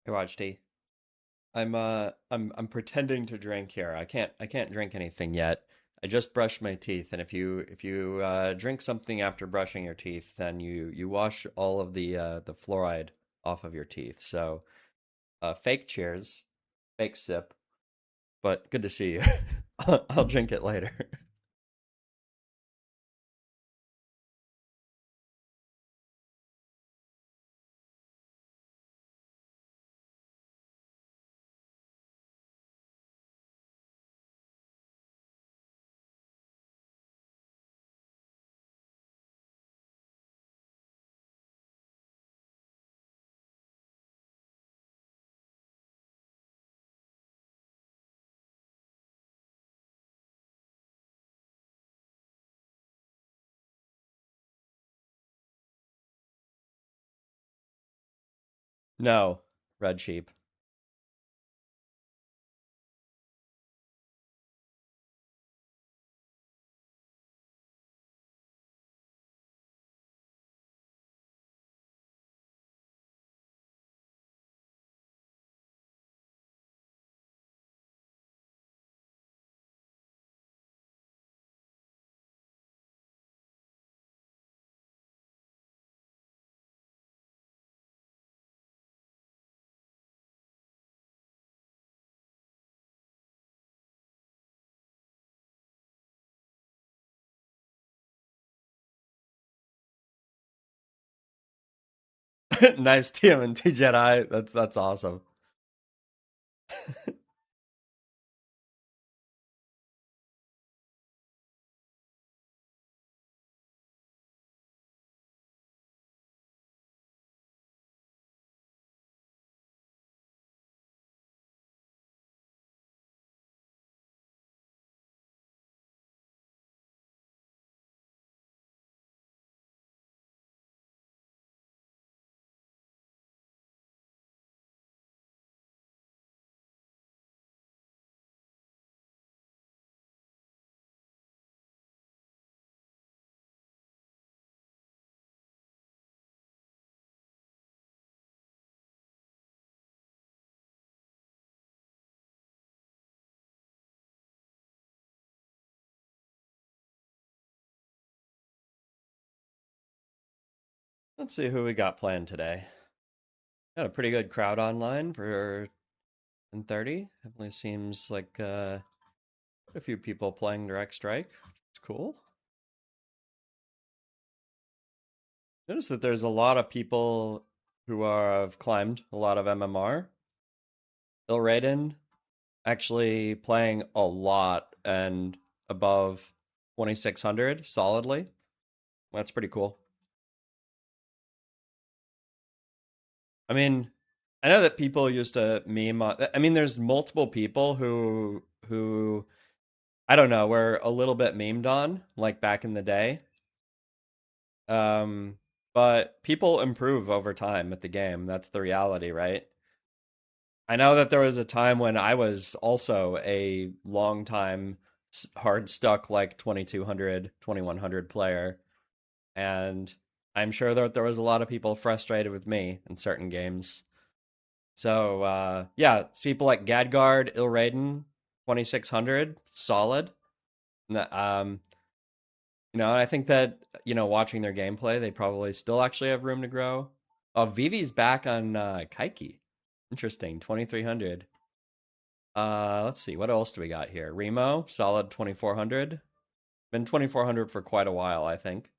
Hey, watch T. I'm pretending to drink here. I can't drink anything yet. I just brushed my teeth, and if you drink something after brushing your teeth, then you wash all of the fluoride off of your teeth. So fake cheers, fake sip, but good to see you. I'll drink it later. No, red sheep. Nice TMNT Jedi. That's awesome. Let's see who we got playing today. Got a pretty good crowd online for 10:30. Definitely seems like a few people playing Direct Strike. It's cool. Notice that there's a lot of people who have climbed a lot of MMR. 𝕓𝕝𝕔𝕕 actually playing a lot and above 2600 solidly. That's pretty cool. I mean, I know that people used to meme I mean, there's multiple people who I don't know, were a little bit memed on like back in the day. Um, but people improve over time at the game. That's the reality, right? I know that there was a time when I was also a long time hard stuck like 2200, 2100 player, and I'm sure that there was a lot of people frustrated with me in certain games. So yeah, it's people like Gadgard, 𝕓𝕝𝕔𝕕, 2600, solid. Um, and I think that, watching their gameplay, they probably still actually have room to grow. Oh, Vivi's back on Kaiki. Interesting, 2300. Let's see, what else do we got here? Remo, solid 2400. Been 2400 for quite a while, I think.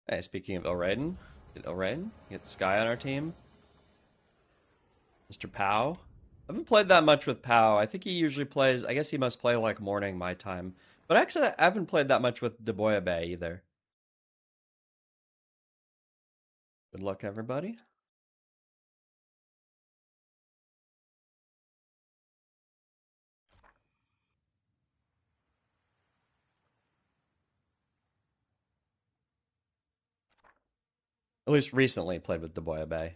Hey, speaking of 𝕓𝕝𝕉𝕉, get Sky on our team. Mr. Pow. I haven't played that much with Pow. I think he usually plays, I guess he must play like morning my time. But actually, I haven't played that much with 𝕓𝕝𝕔𝕕 either. Good luck, everybody. At least recently played with 𝕓𝕝𝕔𝕕.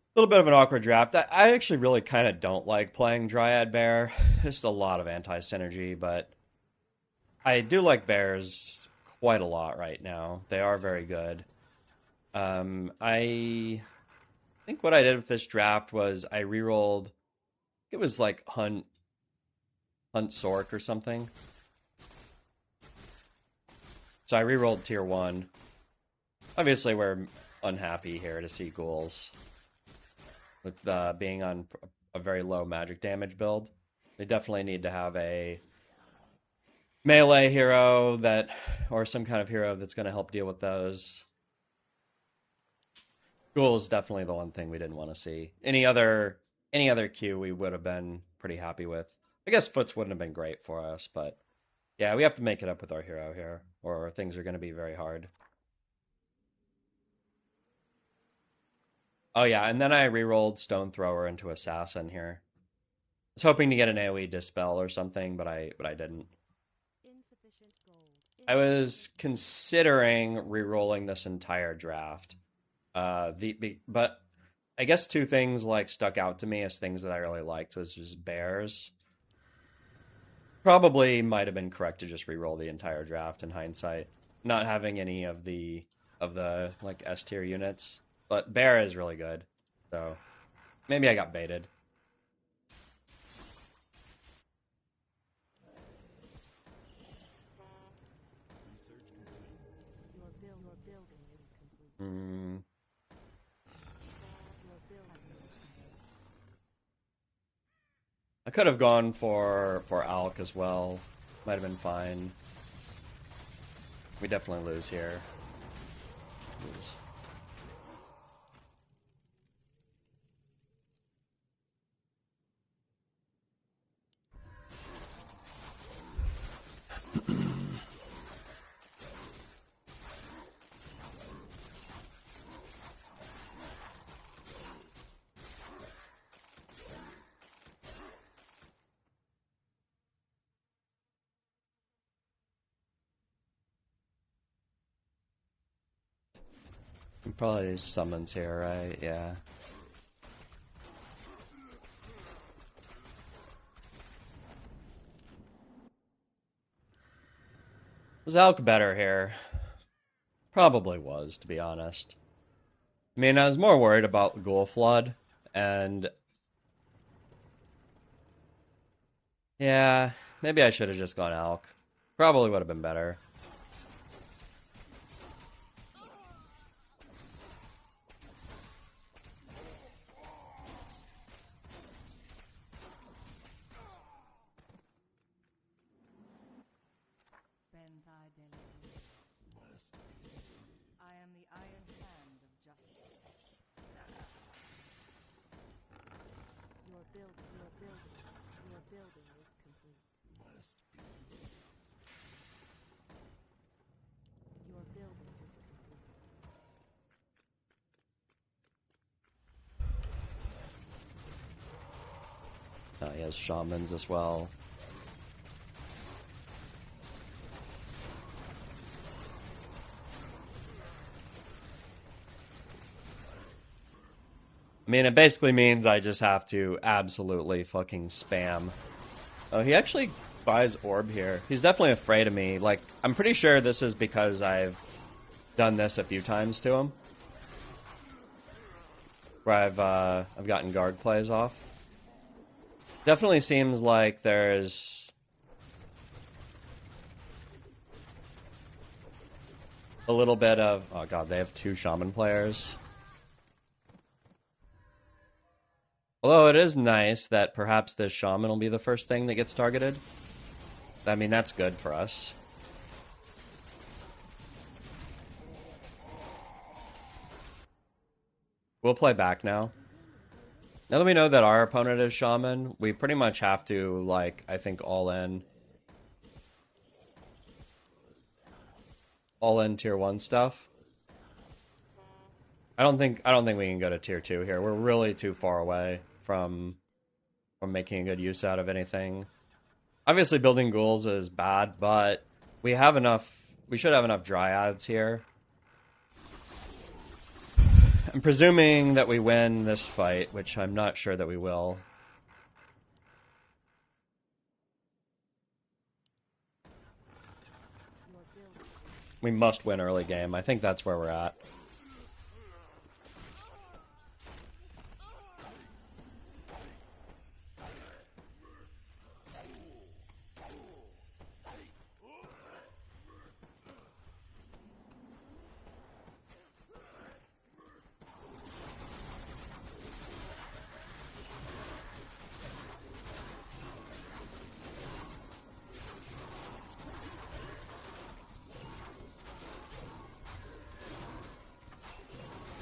A little bit of an awkward draft. I actually really kind of don't like playing Dryad Bear. Just a lot of anti-synergy, but I do like bears quite a lot right now. They are very good. I think what I did with this draft was I rerolled. It was like Hunt Sork or something. So I rerolled tier 1. Obviously, we're unhappy here to see ghouls with being on a very low magic damage build. They definitely need to have a melee hero that, or some kind of hero that's going to help deal with those. Ghoul is definitely the one thing we didn't want to see. Any other queue we would have been pretty happy with. I guess Foots wouldn't have been great for us, but yeah, we have to make it up with our hero here, or things are going to be very hard. Oh yeah, and then I rerolled Stone Thrower into Assassin here. I was hoping to get an AoE Dispel or something, but I didn't. I was considering rerolling this entire draft. But I guess two things like stuck out to me as things that I really liked was just bears. Probably might have been correct to just reroll the entire draft in hindsight, not having any of the like S tier units. But bear is really good, so maybe I got baited. Mm, I could have gone for Alk as well. Might have been fine. We definitely lose here. Lose. Probably summons here, right? Yeah. Was Alk better here? Probably was, to be honest. I mean, I was more worried about the Ghoul Flood, and yeah, maybe I should have just gone Alk. Probably would have been better. Oh, he has shamans as well. I mean, it basically means I just have to absolutely fucking spam. Oh, he actually buys orb here. He's definitely afraid of me. Like, I'm pretty sure this is because I've done this a few times to him. Where I've gotten guard plays off. Definitely seems like there's a little bit of... Oh god, they have 2 shaman players. Although it is nice that perhaps this shaman will be the first thing that gets targeted. I mean, that's good for us. We'll play back now. Now that we know that our opponent is shaman, we pretty much have to, like, I think all in tier 1 stuff. I don't think we can go to tier 2 here. We're really too far away from making a good use out of anything. Obviously building ghouls is bad, but we should have enough dryads here. I'm presuming that we win this fight, which I'm not sure that we will. We must win early game. I think that's where we're at.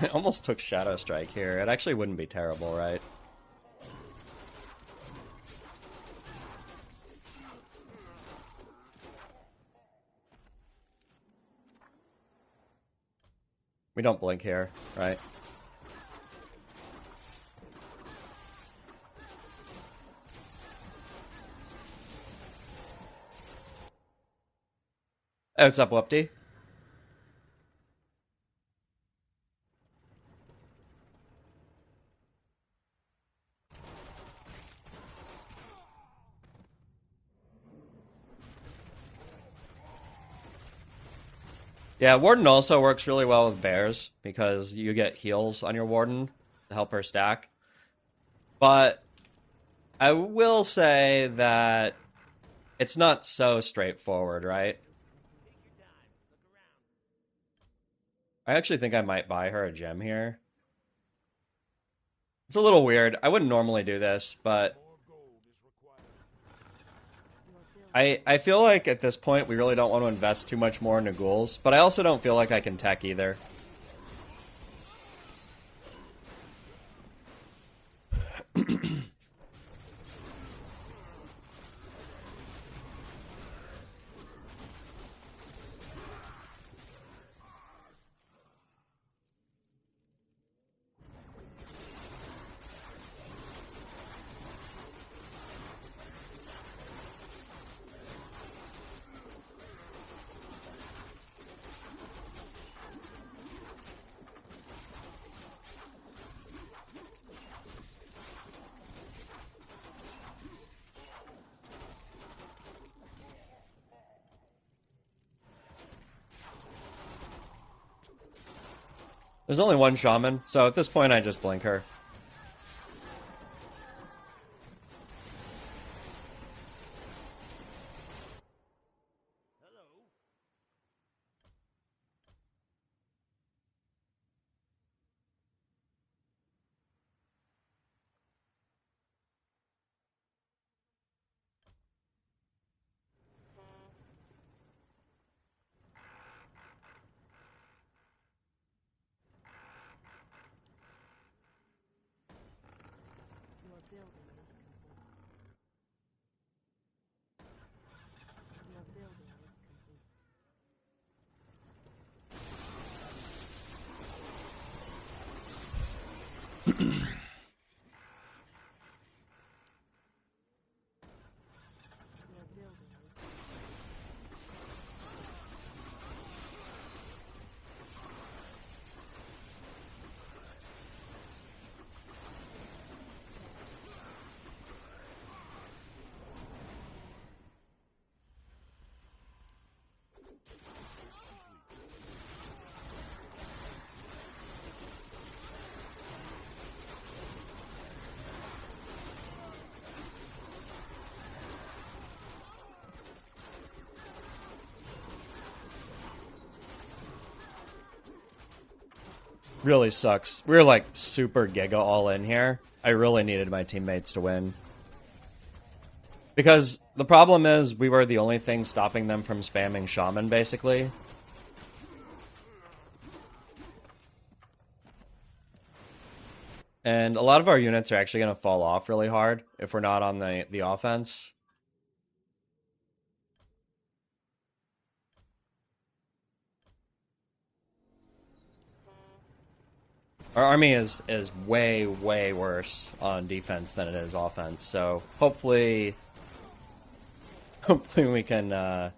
I almost took Shadow Strike here. It actually wouldn't be terrible, right? We don't blink here, right? Oh, what's up, Whoopty? Yeah, Warden also works really well with bears because you get heals on your Warden to help her stack. But I will say that it's not so straightforward, right? I actually think I might buy her a gem here. It's a little weird. I wouldn't normally do this, but I feel like at this point we really don't want to invest too much more into ghouls, but I also don't feel like I can tech either. There's only one shaman, so at this point I just blink her. Really sucks. We were like super giga all in here. I really needed my teammates to win. Because the problem is we were the only thing stopping them from spamming Shaman, basically. And a lot of our units are actually going to fall off really hard if we're not on the offense. Our army is way, way worse on defense than it is offense. So hopefully we can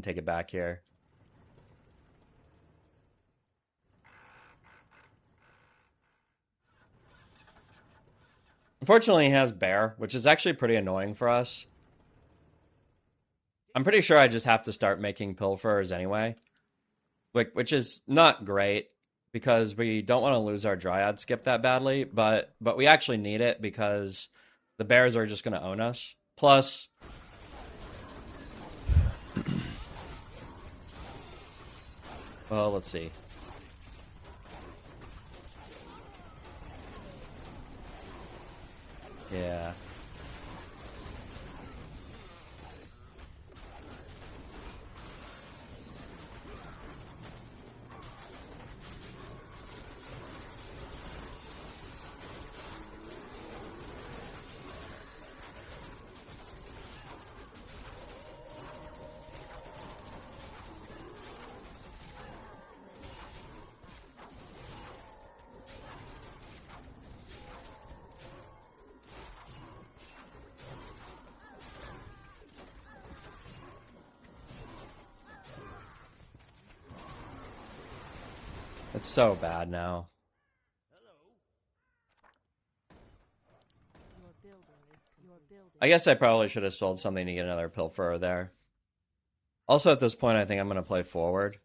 take it back here. Unfortunately, he has bear, which is actually pretty annoying for us. I'm pretty sure I just have to start making pilferers anyway, which is not great because we don't want to lose our dryad skip that badly, but we actually need it because the bears are just going to own us. Plus, well, let's see. Yeah. It's so bad now. I guess I probably should have sold something to get another pilferer there. Also, at this point, I think I'm going to play forward.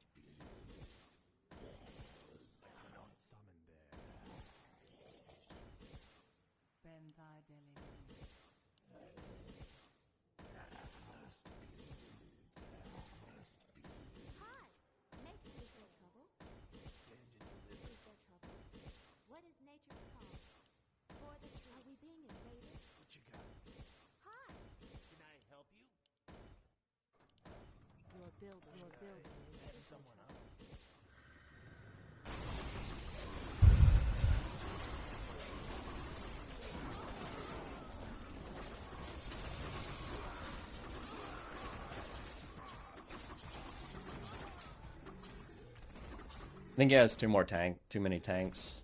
I think he has too many tanks.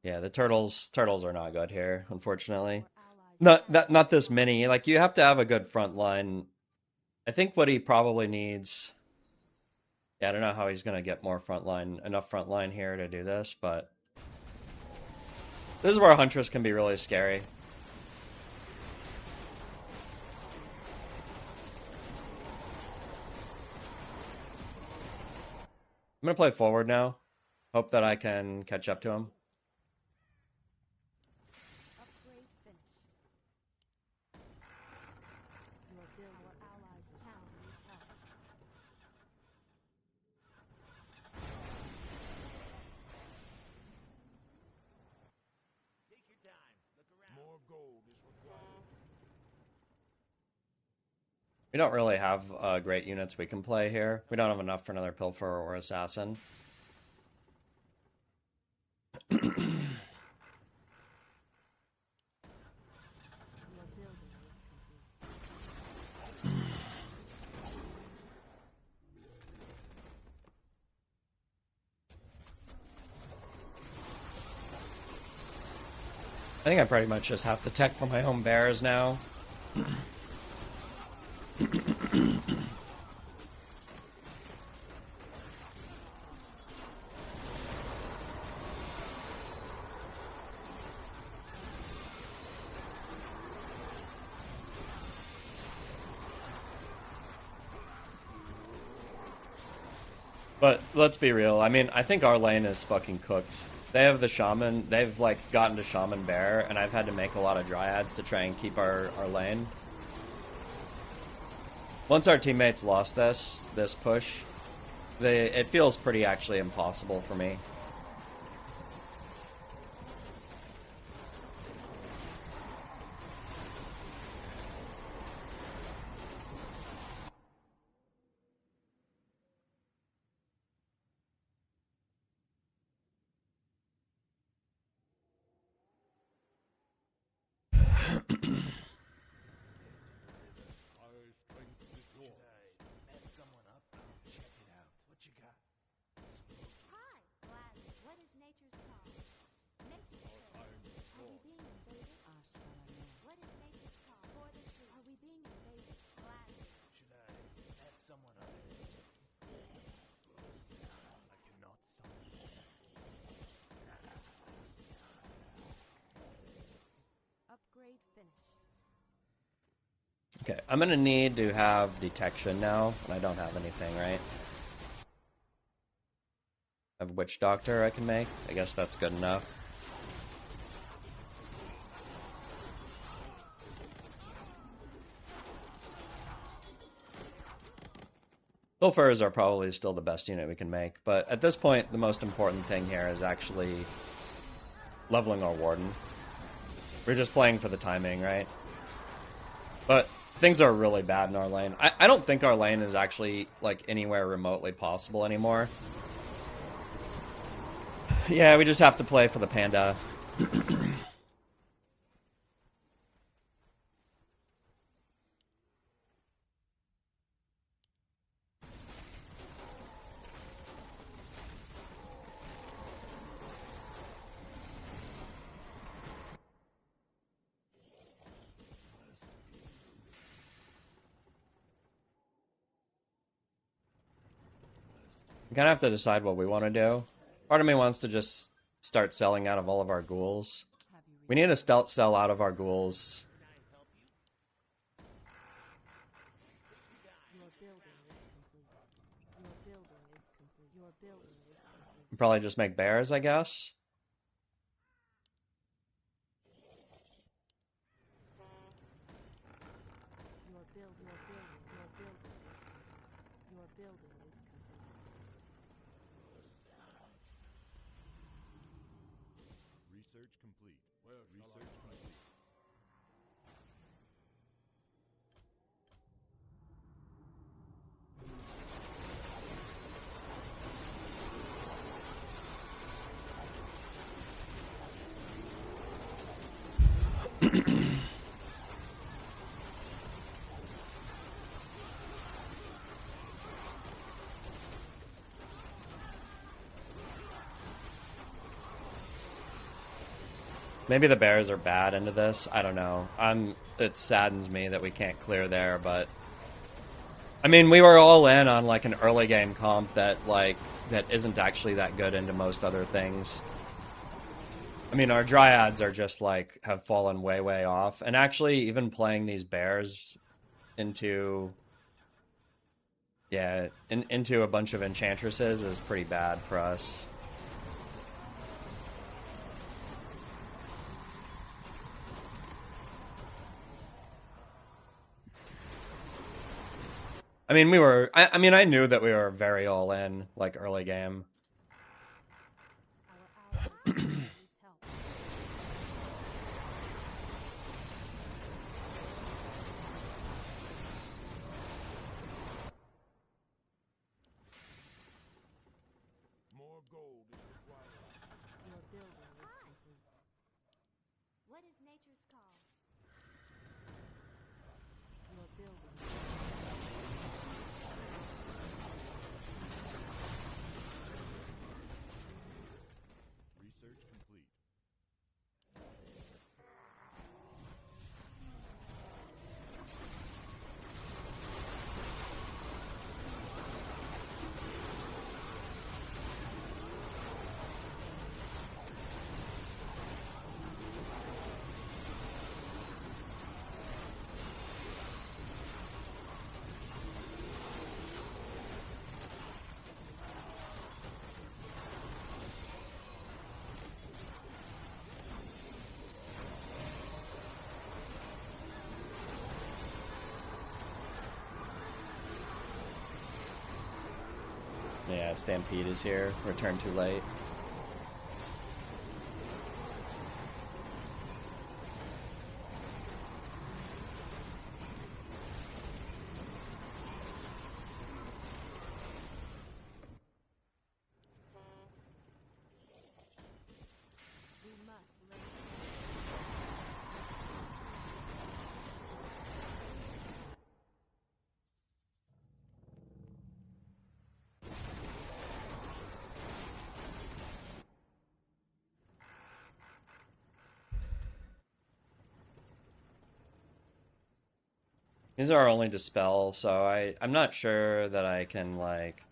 Yeah, the turtles are not good here, unfortunately. Not this many. Like, you have to have a good front line. I think what he probably needs. Yeah, I don't know how he's gonna get enough front line here to do this, but this is where Huntress can be really scary. I'm gonna play forward now. Hope that I can catch up to him. We don't really have great units we can play here. We don't have enough for another Pilfer or Assassin. I think I pretty much just have to tech for my own bears now. But let's be real. I mean, I think our lane is fucking cooked. They have the shaman. They've like gotten to shaman bear, and I've had to make a lot of dryads to try and keep our lane. Once our teammates lost this push, it feels pretty actually impossible for me. Okay, I'm gonna need to have detection now, and I don't have anything, right? I have Witch Doctor I can make. I guess that's good enough. Pilfers are probably still the best unit we can make, but at this point, the most important thing here is actually leveling our Warden. We're just playing for the timing, right? But things are really bad in our lane. I don't think our lane is actually like anywhere remotely possible anymore. Yeah, we just have to play for the panda. We kind of have to decide what we want to do. Part of me wants to just start selling out of all of our ghouls. We need to sell out of our ghouls. Probably just make bears, I guess. Research complete. Research complete. Maybe the bears are bad into this. I don't know. It saddens me that we can't clear there, but I mean, we were all in on like an early game comp that isn't actually that good into most other things. I mean, our dryads are just like have fallen way off, and actually even playing these bears into into a bunch of enchantresses is pretty bad for us. I mean, I knew that we were very all in, like, early game. Yeah, Stampede is here. Return too late. These are only dispel, so I'm not sure that I can like.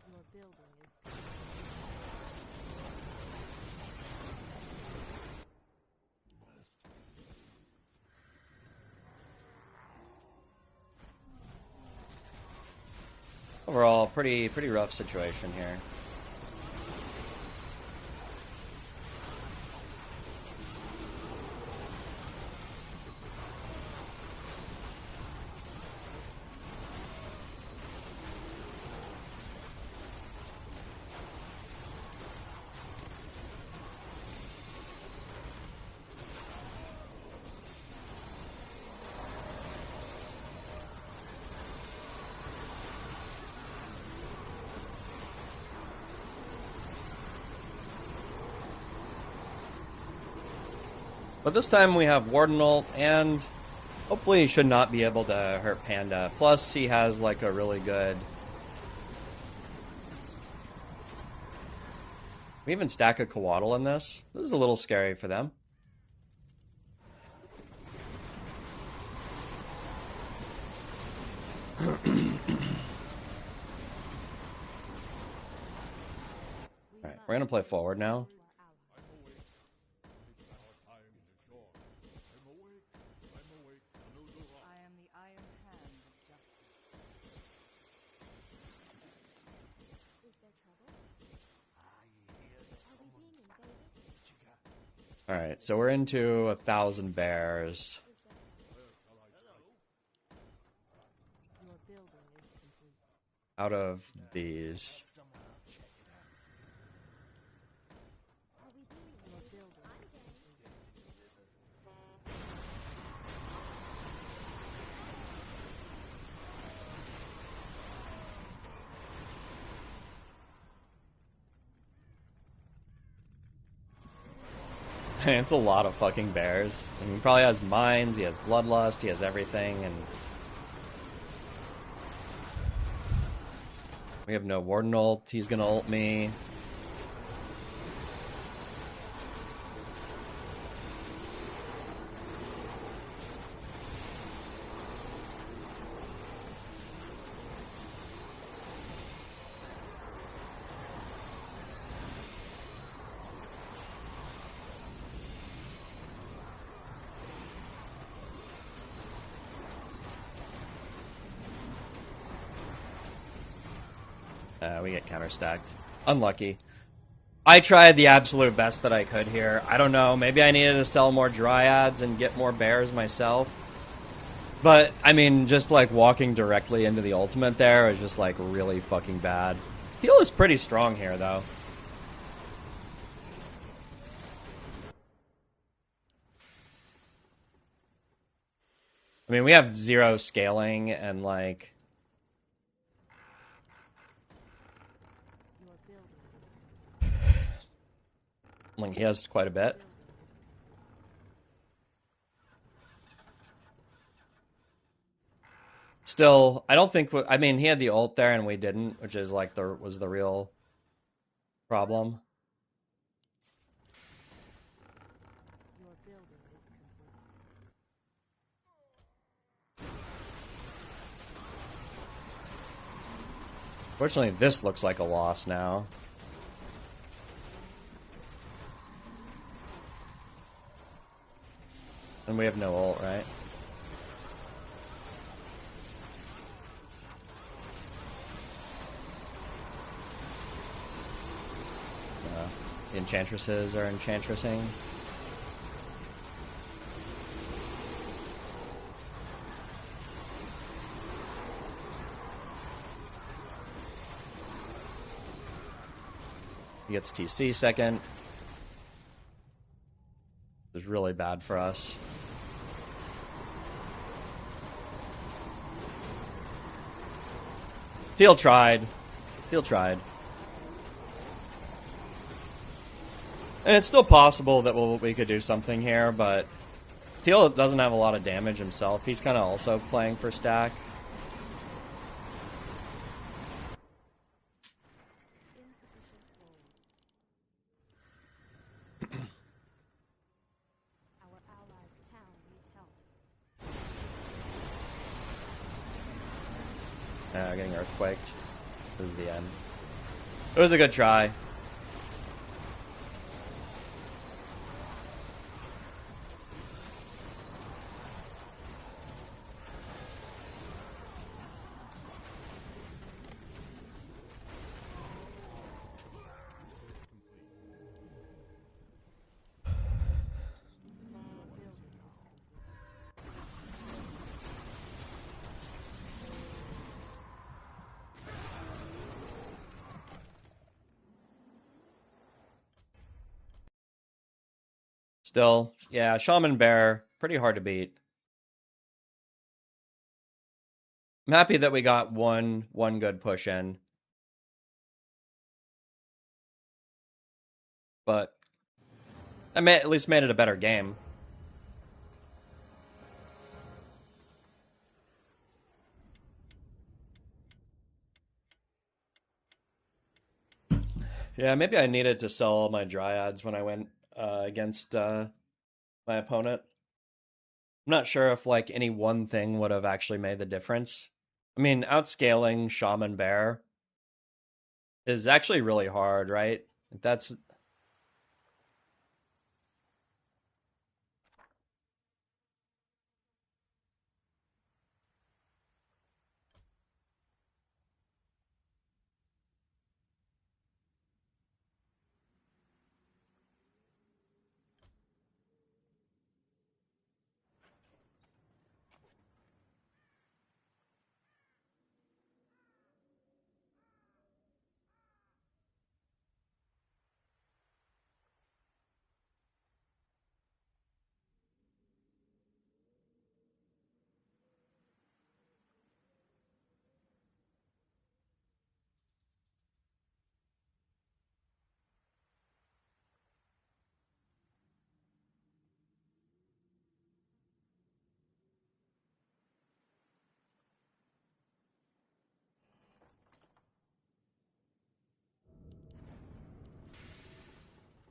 Your building is Overall, pretty rough situation here. But this time we have Warden ult, and hopefully he should not be able to hurt Panda. Plus, he has like a really good. We even stack a Coatl in this. This is a little scary for them. Alright, we're gonna play forward now. I am the iron hand of justice. Is there trouble? Are we being invaded? Alright, so we're into 1,000 bears. Your building is complete. Out of these. Are we being Your building is complete. It's a lot of fucking bears. And he probably has mines, he has bloodlust, he has everything, and we have no Warden ult. He's gonna ult me. We get counterstacked. Unlucky. I tried the absolute best that I could here. I don't know. Maybe I needed to sell more dryads and get more bears myself. But, I mean, just like walking directly into the ultimate there is just like really fucking bad. Heal is pretty strong here, though. I mean, we have 0 scaling and like. Your building is Like, he has quite a bit. Still, I don't think. I mean, he had the ult there and we didn't, which is like was the real problem. Your building is complete. Fortunately, this looks like a loss now. And we have no ult, right? Yeah. The enchantresses are enchantressing. He gets TC second. This is really bad for us. Teal tried. Teal tried. And it's still possible that we could do something here, but Teal doesn't have a lot of damage himself. He's kind of also playing for stack. Insufficient gold. Our allies' town needs help. Getting earthquaked. This is the end. It was a good try. Still, yeah, Shaman Bear, pretty hard to beat. I'm happy that we got one good push in. But I at least made it a better game. Yeah, maybe I needed to sell all my dryads when I went against my opponent. I'm not sure if like any one thing would have actually made the difference. I mean, outscaling Shaman Bear is actually really hard, right? That's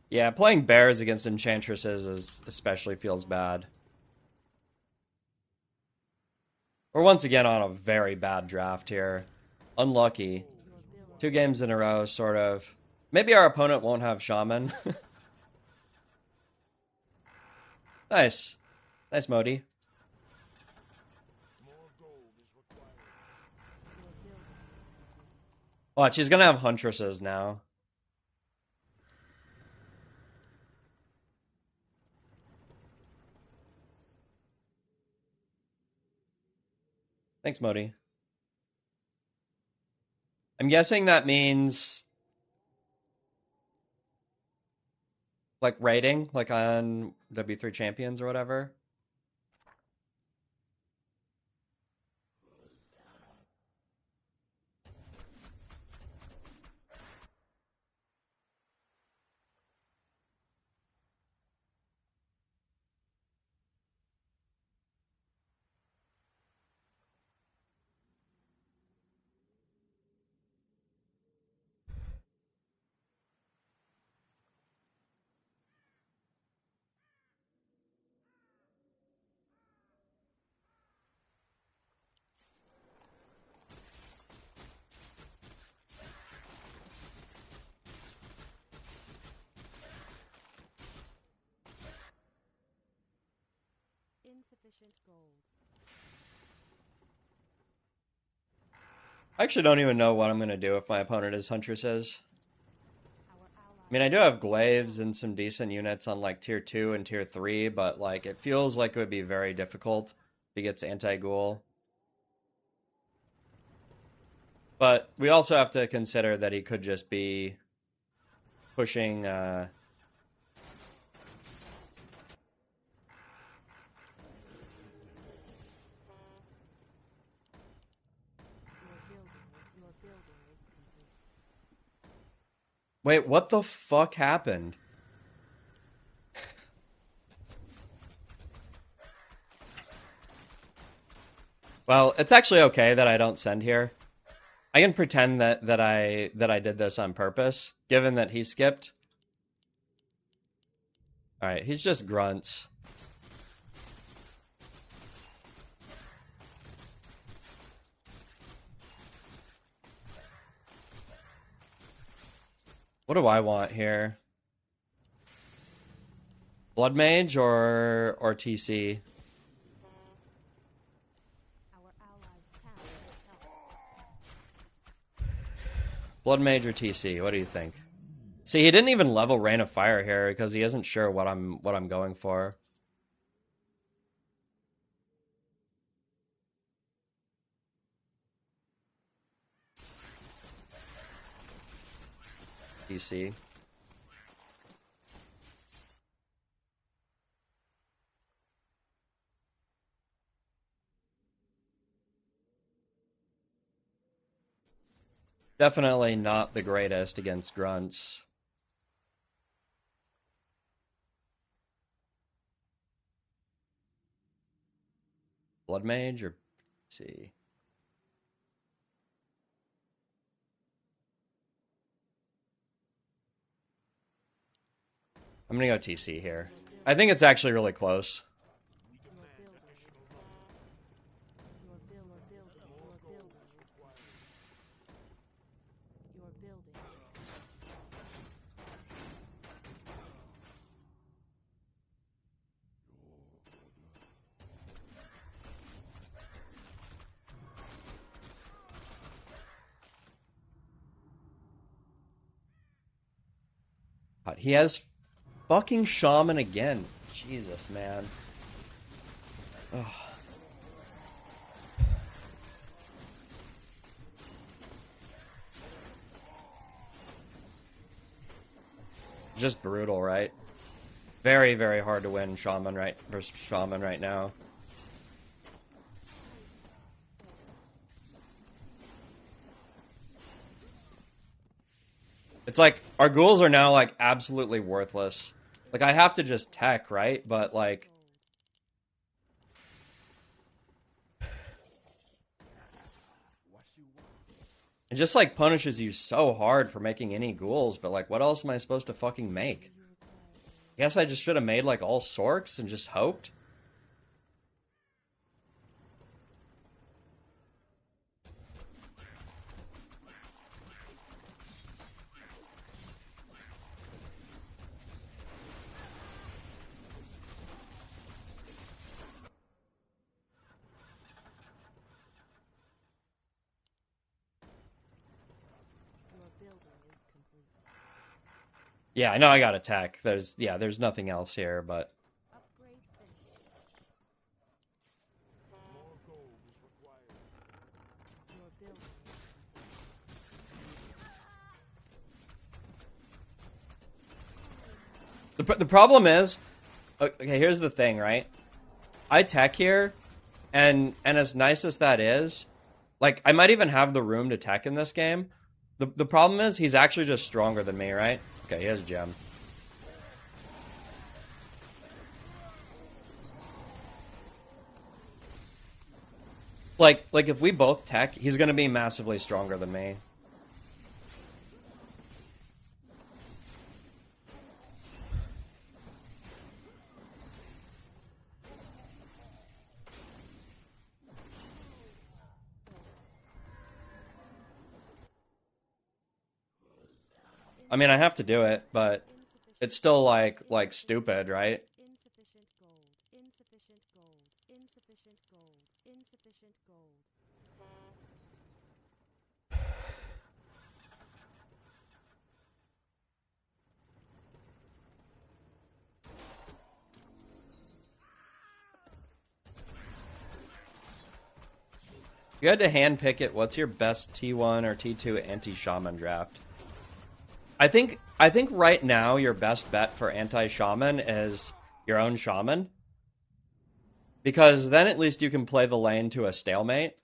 yeah, playing bears against enchantresses especially feels bad. We're once again on a very bad draft here. Unlucky. 2 games in a row, sort of. Maybe our opponent won't have Shaman. Nice. Nice, Modi. Watch, he's gonna have Huntresses now. Thanks, Modi. I'm guessing that means like rating, like on W3 Champions or whatever. Insufficient gold. I actually don't even know what I'm gonna do if my opponent is Huntresses. Our allies' I mean, I do have glaives and some decent units on like tier 2 and tier 3, but like it feels like it would be very difficult if he gets anti-ghoul. But we also have to consider that he could just be pushing Your building is complete. Wait, what the fuck happened? Well, it's actually okay that I don't send here. I can pretend that I did this on purpose, given that he skipped. All right, he's just grunts. What do I want here? Blood Mage or TC? Our allies' town needs help. Blood Mage or TC? What do you think? See, he didn't even level Rain of Fire here because he isn't sure what I'm going for. TC. Definitely not the greatest against grunts. Blood Mage or TC? I'm gonna go TC here. I think it's actually really close. Your building God, he has fucking Shaman again. Jesus, man. Ugh. Just brutal, right? Very, very hard to win Shaman right versus Shaman right now. It's like our ghouls are now like absolutely worthless. Like I have to just tech, right? But like it just like punishes you so hard for making any ghouls, but like what else am I supposed to fucking make? Guess I just should have made like all sorks and just hoped. Your building is complete. Yeah, I know I got attack. There's nothing else here, but Upgrade finished. More gold is required. Your building is the problem is, okay, here's the thing, right? I tech here, and as nice as that is, like I might even have the room to tech in this game. The problem is he's actually just stronger than me, right? Okay, he has gem. Like if we both tech, he's gonna be massively stronger than me. I mean, I have to do it, but it's still like stupid, right? insufficient gold. Insufficient gold. Insufficient gold. Insufficient gold. you had to handpick it, what's your best T1 or T2 anti-shaman draft? I think right now your best bet for anti-shaman is your own shaman. Because then at least you can play the lane to a stalemate.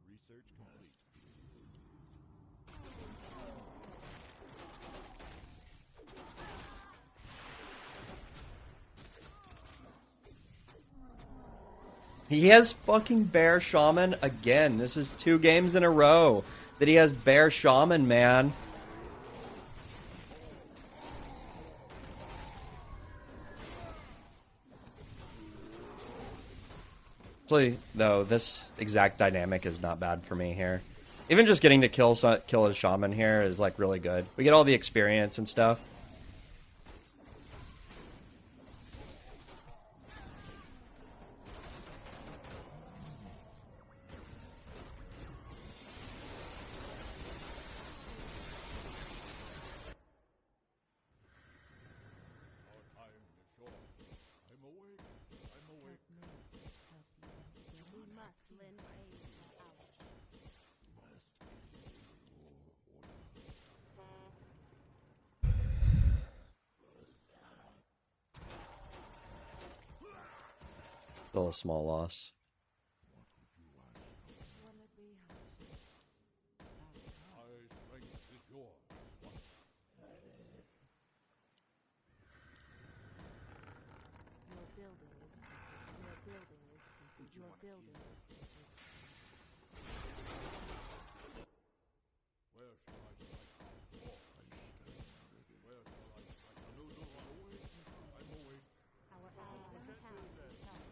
Research complete. He has fucking Bear Shaman again. This is 2 games in a row that he has Bear Shaman, man. Actually, though, this exact dynamic is not bad for me here. Even just getting to kill his Shaman here is, like, really good. We get all the experience and stuff. Our time is short. I'm awake. I'm awake. We must lend aid to ours. Still a small loss. My strength is yours. Your building is complete. Your building is complete. Your building is complete. Where shall I strike out? Where shall I strike? No, I'm awake. I'm awake. Our allies' town is held.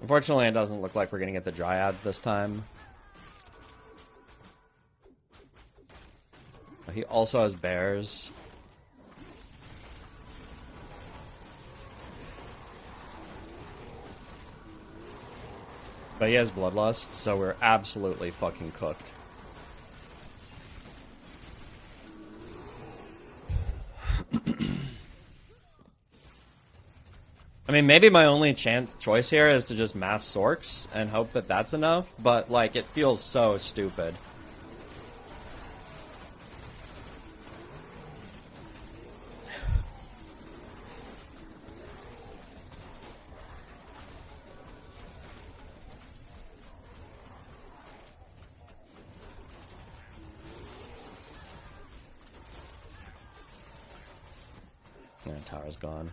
Unfortunately, it doesn't look like we're gonna get the Dryads this time. He also has bears. But he has Bloodlust, so we're absolutely fucking cooked. I mean, maybe my only choice here is to just mass Sorks and hope that that's enough, but, like, it feels so stupid. Yeah, tower's gone.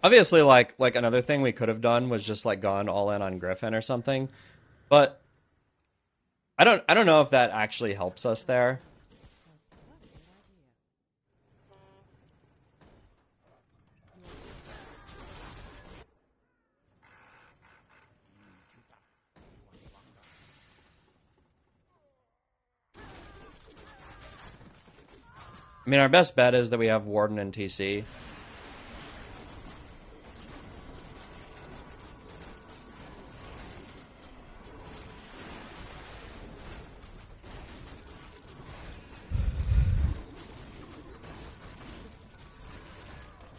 Obviously, like another thing we could have done was just like gone all in on Griffin or something, but I don't know if that actually helps us there. I mean, our best bet is that we have Warden and TC.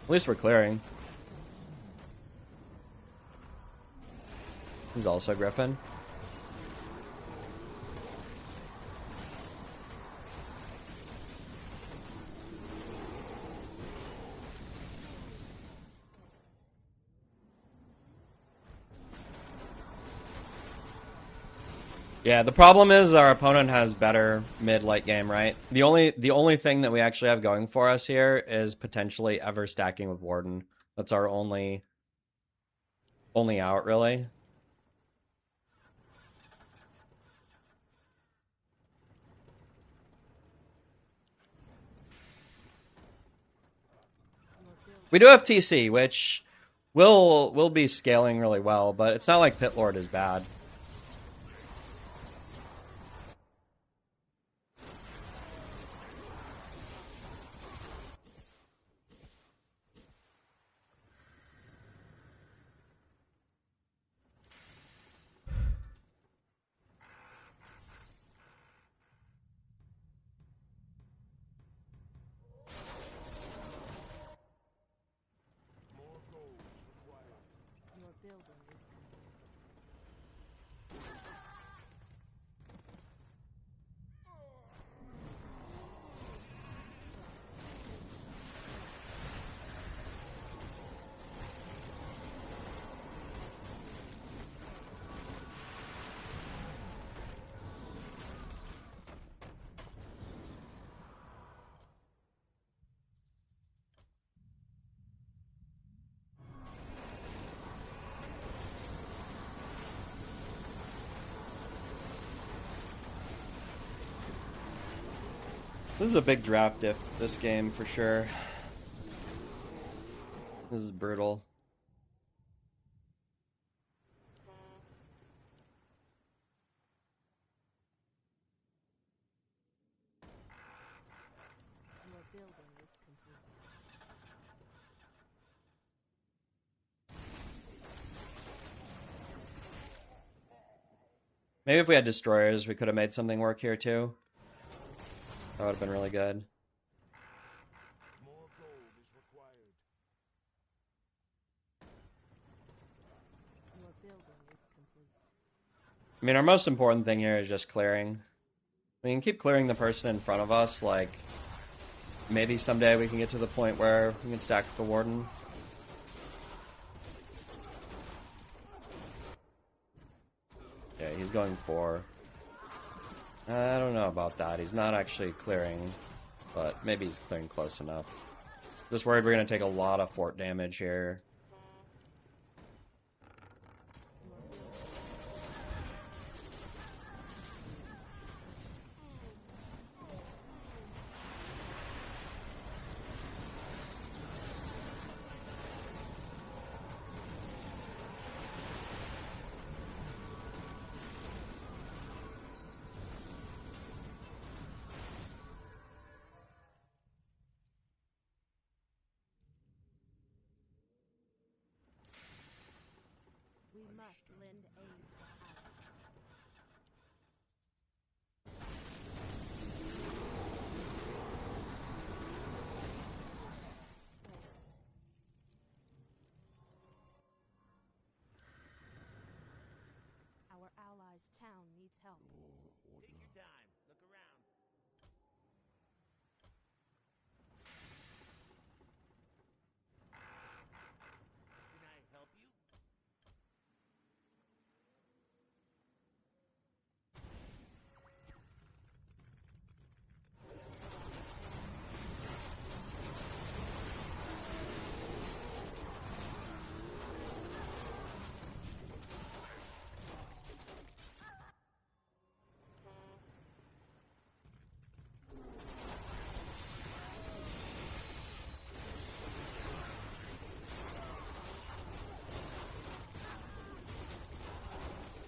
At least we're clearing. He's also Griffin. Yeah, the problem is our opponent has better mid-late game, right? The only thing that we actually have going for us here is potentially ever stacking with Warden. That's our only out, really. We do have TC, which will be scaling really well, but it's not like Pit Lord is bad. Your building is complete. This is a big draft diff, this game, for sure. This is brutal. Your building is complete. Maybe if we had destroyers, we could have made something work here too. That would have been really good. More gold is required. Your building is complete. I mean, our most important thing here is just clearing. We can keep clearing the person in front of us, like, maybe someday we can get to the point where we can stack the Warden. Yeah, he's going for... I don't know about that. He's not actually clearing, but maybe he's clearing close enough. Just worried we're going to take a lot of fort damage here. We must lend aid to allies. Our allies' town needs help. Take your time. Look around. Can I help you?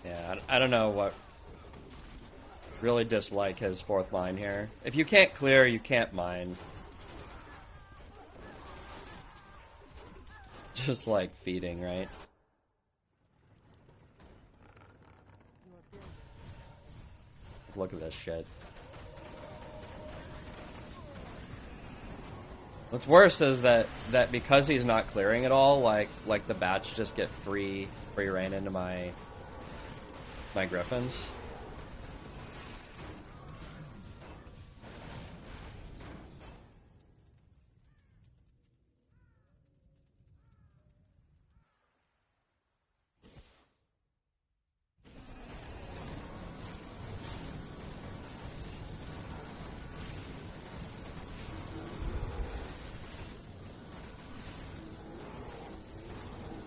Yeah, I don't know what... Really dislike his fourth mine here. If you can't clear, you can't mine. Just like feeding, right? Your building Look at this shit. What's worse is that because he's not clearing at all, like the bats just get free reign into my griffins.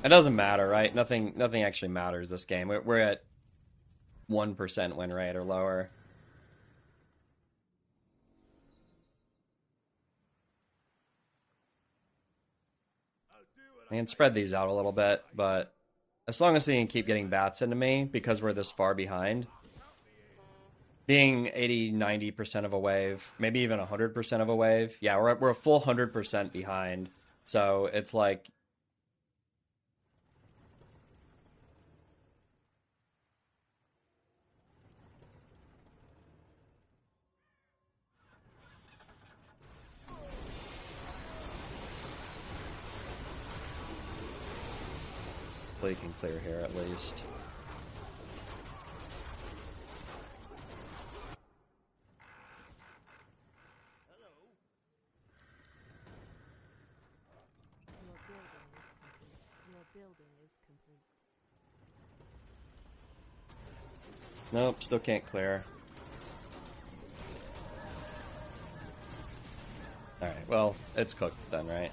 It doesn't matter, right? Nothing actually matters this game. We're at 1% win rate or lower. I can spread these out a little bit, but as long as they can keep getting bats into me because we're this far behind, being 80, 90% of a wave, maybe even 100% of a wave. Yeah, we're a full 100% behind. So it's like, hopefully you can clear here at least. Hello. Your building is complete. Your building is complete. Nope, still can't clear. Alright, well, it's cooked then, right?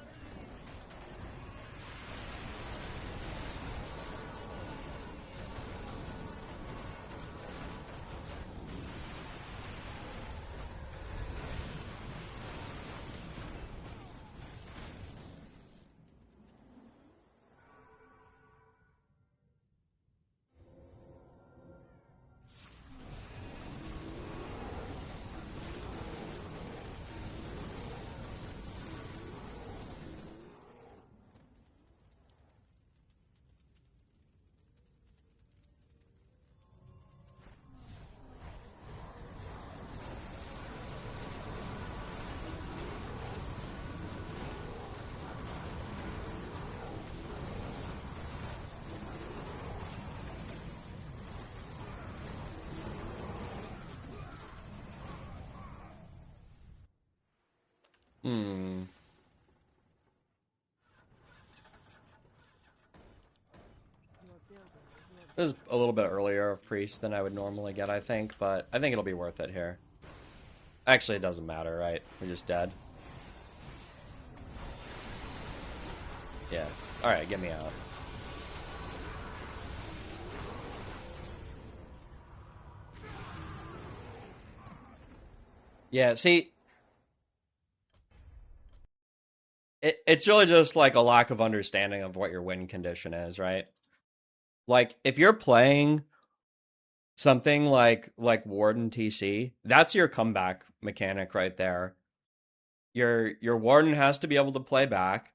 Hmm. Your building is your This is a little bit earlier of priest than I would normally get, I think, but I think it'll be worth it here. Actually, it doesn't matter, right? We're just dead. Yeah. Alright, get me out. Yeah, see, it's really just like a lack of understanding of what your win condition is, right? Like, if you're playing something like Warden TC, that's your comeback mechanic right there. Your Warden has to be able to play back,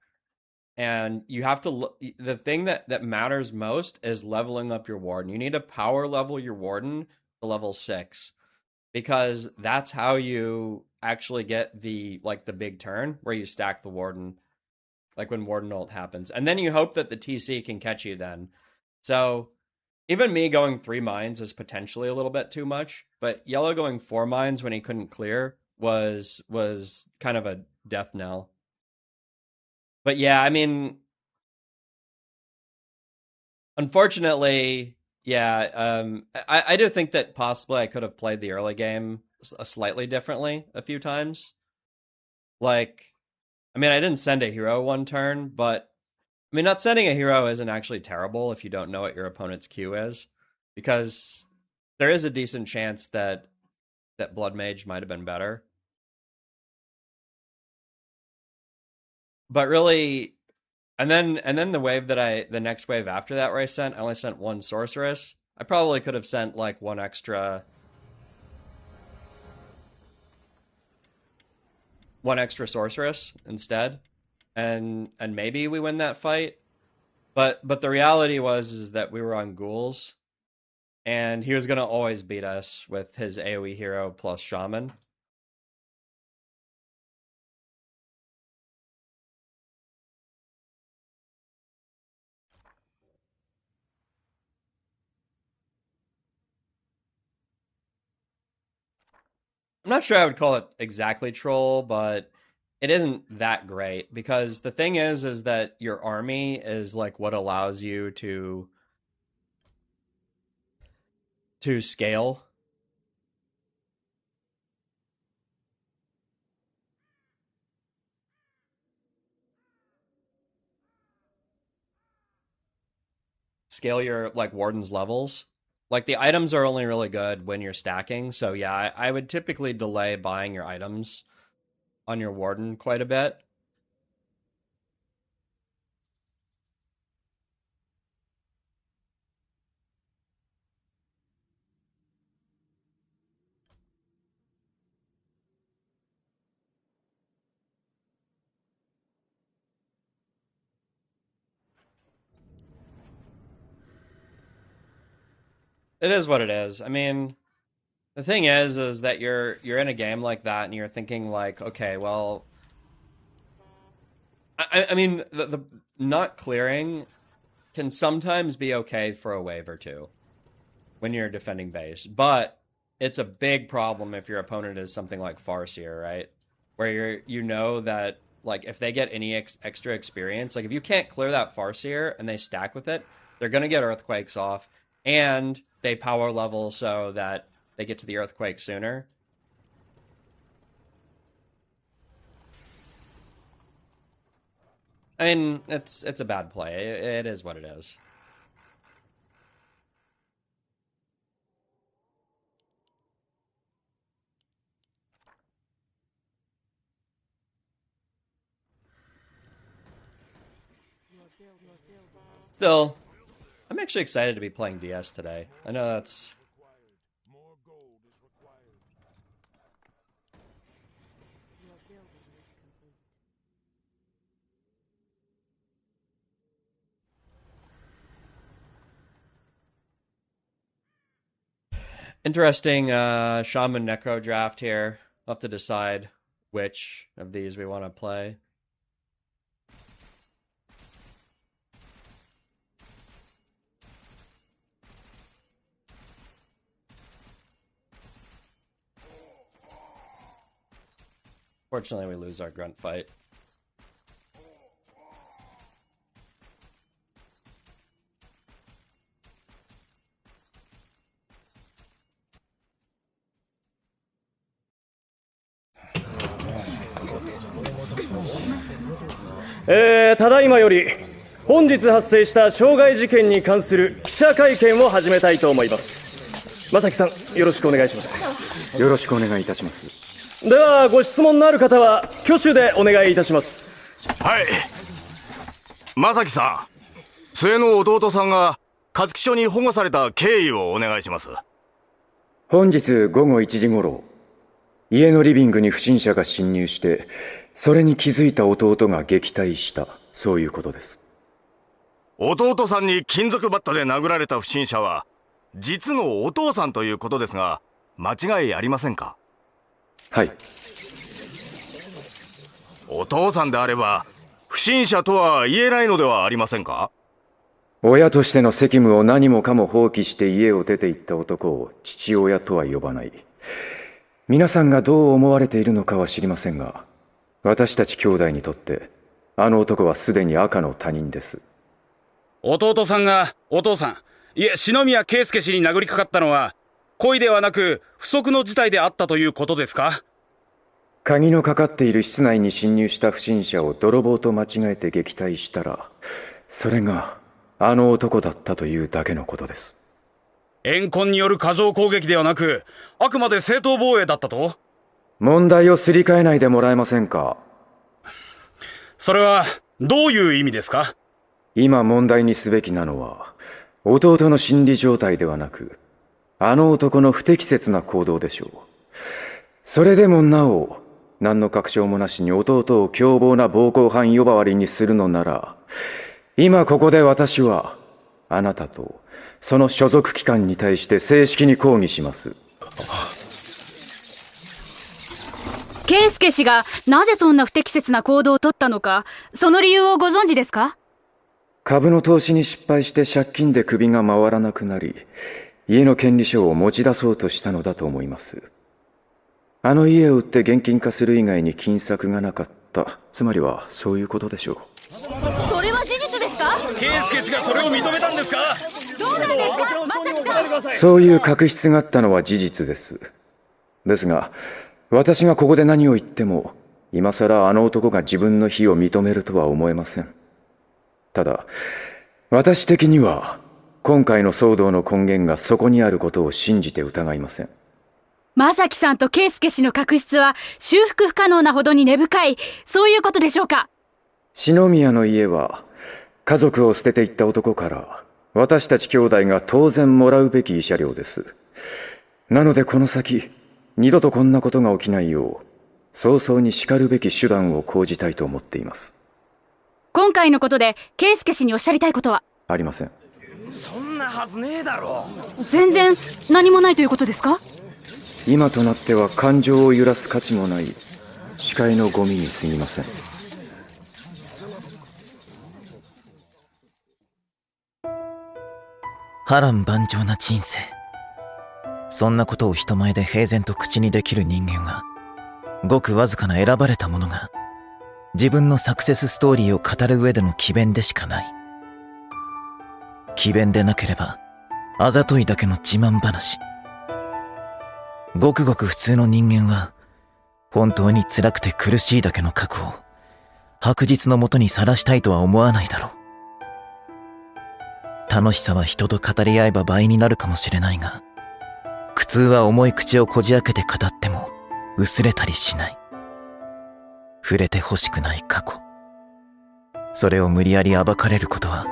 and you have to the thing that matters most is leveling up your Warden. You need to power level your Warden to level 6 because that's how you actually get the big turn where you stack the Warden, like when Warden ult happens. And then you hope that the TC can catch you then. So even me going 3 mines is potentially a little bit too much, but Yellow going 4 mines when he couldn't clear was kind of a death knell. But yeah, I mean, unfortunately, yeah, I do think that possibly I could have played the early game slightly differently a few times. Like, I mean, I didn't send a hero one turn, but I mean, not sending a hero isn't actually terrible if you don't know what your opponent's Q is, because there is a decent chance that Blood Mage might have been better. But really, and then the next wave after that where I only sent one sorceress. I probably could have sent like one extra sorceress instead, and maybe we win that fight. But the reality was is that we were on ghouls, and he was gonna always beat us with his AoE hero plus shaman. I'm not sure I would call it exactly troll, but it isn't that great because the thing is that your army is like what allows you to scale your like warden's levels. Like the items are only really good when you're stacking, so yeah, I would typically delay buying your items on your warden quite a bit. It is what it is. I mean, the thing is that you're in a game like that and you're thinking like, okay, well, I mean, the not clearing can sometimes be okay for a wave or two when you're defending base, but it's a big problem if your opponent is something like Farseer, right? Where you know that like if they get any extra experience, like if you can't clear that Farseer and they stack with it, they're gonna get earthquakes off, and they power level so that they get to the earthquake sooner. I mean, it's a bad play. It is what it is. Still, I'm actually excited to be playing DS today. I know that's... More gold is required. Your building is complete. Interesting Shaman Necro draft here. We'll have to decide which of these we want to play. Fortunately, we lose our grunt fight.ただいまより本日発生した傷害事件に関する記者会見を始めたいと思います。正木さん、よろしくお願いします。よろしくお願いいたします。ではご質問のある方は挙手でお願いいたします。はい。正木さん、末の弟さんが勝木署に保護された経緯をお願いします。本日午後1時頃、家のリビングに不審者が侵入して、それに気づいた弟が撃退した、そういうことです。弟さんに金属バットで殴られた不審者は実のお父さんということですが、間違いありませんか？はい。お父さんであれば不審者とは言えないのではありませんか？親としての責務を何もかも放棄して家を出て行った男を父親とは呼ばない。皆さんがどう思われているのかは知りませんが、私たち兄弟にとってあの男はすでに赤の他人です。弟さんがお父さん、いえ篠宮圭介氏に殴りかかったのは故意ではなく不測の事態であったということですか？鍵のかかっている室内に侵入した不審者を泥棒と間違えて撃退したら、それがあの男だったというだけのことです。怨恨による過剰攻撃ではなく、あくまで正当防衛だったと？問題をすり替えないでもらえませんか？それはどういう意味ですか？今問題にすべきなのは、弟の心理状態ではなく、あの男の不適切な行動でしょう。それでもなお、何の確証もなしに弟を凶暴な暴行犯呼ばわりにするのなら、今ここで私は、あなたとその所属機関に対して正式に抗議します。圭介氏がなぜそんな不適切な行動をとったのか、その理由をご存知ですか？株の投資に失敗して借金で首が回らなくなり、家の権利書を持ち出そうとしたのだと思います。あの家を売って現金化する以外に金策がなかった。つまりはそういうことでしょう。それは事実ですか？圭介氏がそれを認めたんですか？どうなんですか、正木さん。そういう確執があったのは事実です。ですが、私がここで何を言っても、今さらあの男が自分の非を認めるとは思えません。ただ、私的には、今回の騒動の根源がそこにあることを信じて疑いません。正木さんと圭介氏の確執は修復不可能なほどに根深い、そういうことでしょうか？篠宮の家は、家族を捨てていった男から、私たち兄弟が当然もらうべき慰謝料です。なのでこの先、二度とこんなことが起きないよう、早々に叱るべき手段を講じたいと思っています。今回のことで圭介氏におっしゃりたいことは？ありません。そんなはずねえだろ。全然何もないということですか？今となっては感情を揺らす価値もない視界のゴミに過ぎません。波乱万丈な人生。そんなことを人前で平然と口にできる人間は、ごくわずかな選ばれた者が自分のサクセスストーリーを語る上での詭弁でしかない。詭弁でなければあざといだけの自慢話。ごくごく普通の人間は本当に辛くて苦しいだけの過去を白日のもとにさらしたいとは思わないだろう。楽しさは人と語り合えば倍になるかもしれないが、苦痛は重い口をこじ開けて語っても薄れたりしない。触れてほしくない過去。それを無理やり暴かれることは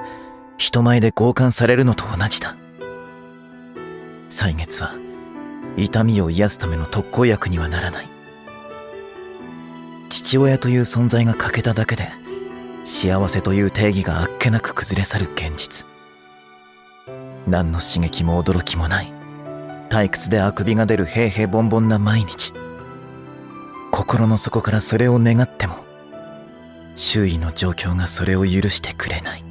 人前で強姦されるのと同じだ。歳月は痛みを癒すための特効薬にはならない。父親という存在が欠けただけで幸せという定義があっけなく崩れ去る現実。何の刺激も驚きもない退屈であくびが出る平々凡々な毎日。心の底からそれを願っても周囲の状況がそれを許してくれない。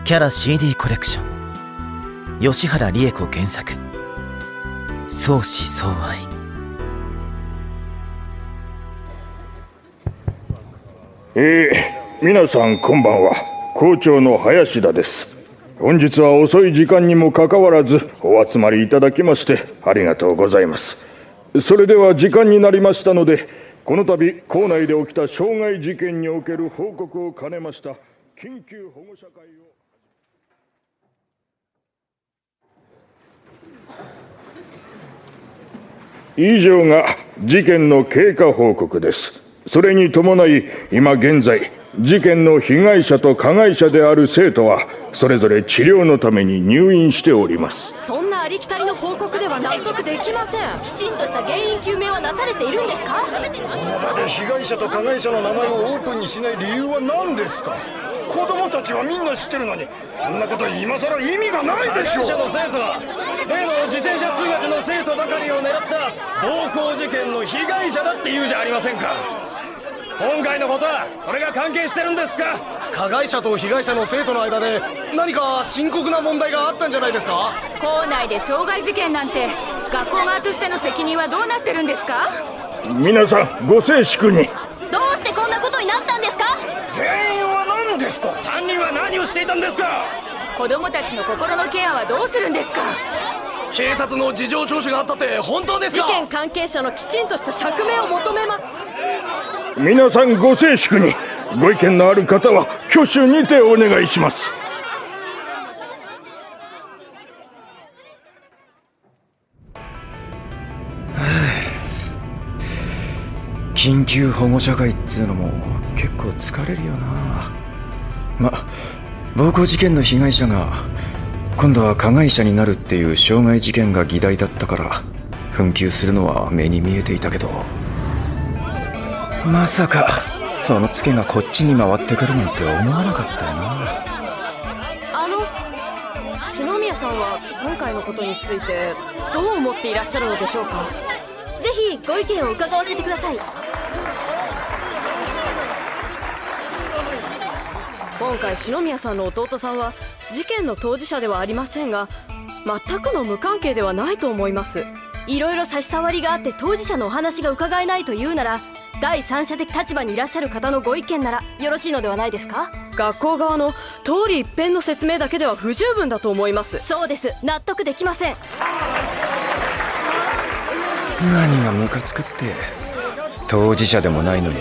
キャラ CD コレクション、吉原理恵子原作、相思相愛。皆さんこんばんは。校長の林田です。本日は遅い時間にもかかわらずお集まりいただきましてありがとうございます。それでは時間になりましたので、この度校内で起きた傷害事件における報告を兼ねました緊急保護者会を。以上が事件の経過報告です。それに伴い今現在事件の被害者と加害者である生徒はそれぞれ治療のために入院しております。そんなありきたりの報告では納得できません。きちんとした原因究明はなされているんですか？今まで被害者と加害者の名前をオープンにしない理由は何ですか？子供たちはみんな知ってるのにそんなこと今さら意味がないでしょう。被害者の生徒は例の自転車通学の生徒ばかりを狙った暴行事件の被害者だって言うじゃありませんか。今回のことはそれが関係してるんですか？加害者と被害者の生徒の間で何か深刻な問題があったんじゃないですか？校内で傷害事件なんて学校側としての責任はどうなってるんですか？皆さんご静粛に。どうしてこんなことになったんですか？原因は何ですか？犯人は何をしていたんですか？子供たちの心のケアはどうするんですか？警察の事情聴取があったって本当ですか？事件関係者のきちんとした釈明を求めます。皆さんご静粛に。ご意見のある方は挙手にてお願いします。緊急保護者会っつうのも結構疲れるよな。暴行事件の被害者が今度は加害者になるっていう傷害事件が議題だったから紛糾するのは目に見えていたけど、まさかそのツケがこっちに回ってくるなんて思わなかったよな。篠宮さんは今回のことについてどう思っていらっしゃるのでしょうか？ぜひご意見を伺わせてください。今回篠宮さんの弟さんは事件の当事者ではありませんが全くの無関係ではないと思います。いろいろ差し障りがあって当事者のお話が伺えないというなら第三者的立場にいらっしゃる方のご意見ならよろしいのではないですか？学校側の通り一遍の説明だけでは不十分だと思います。そうです、納得できません。何がムカつくって。当事者でもないのに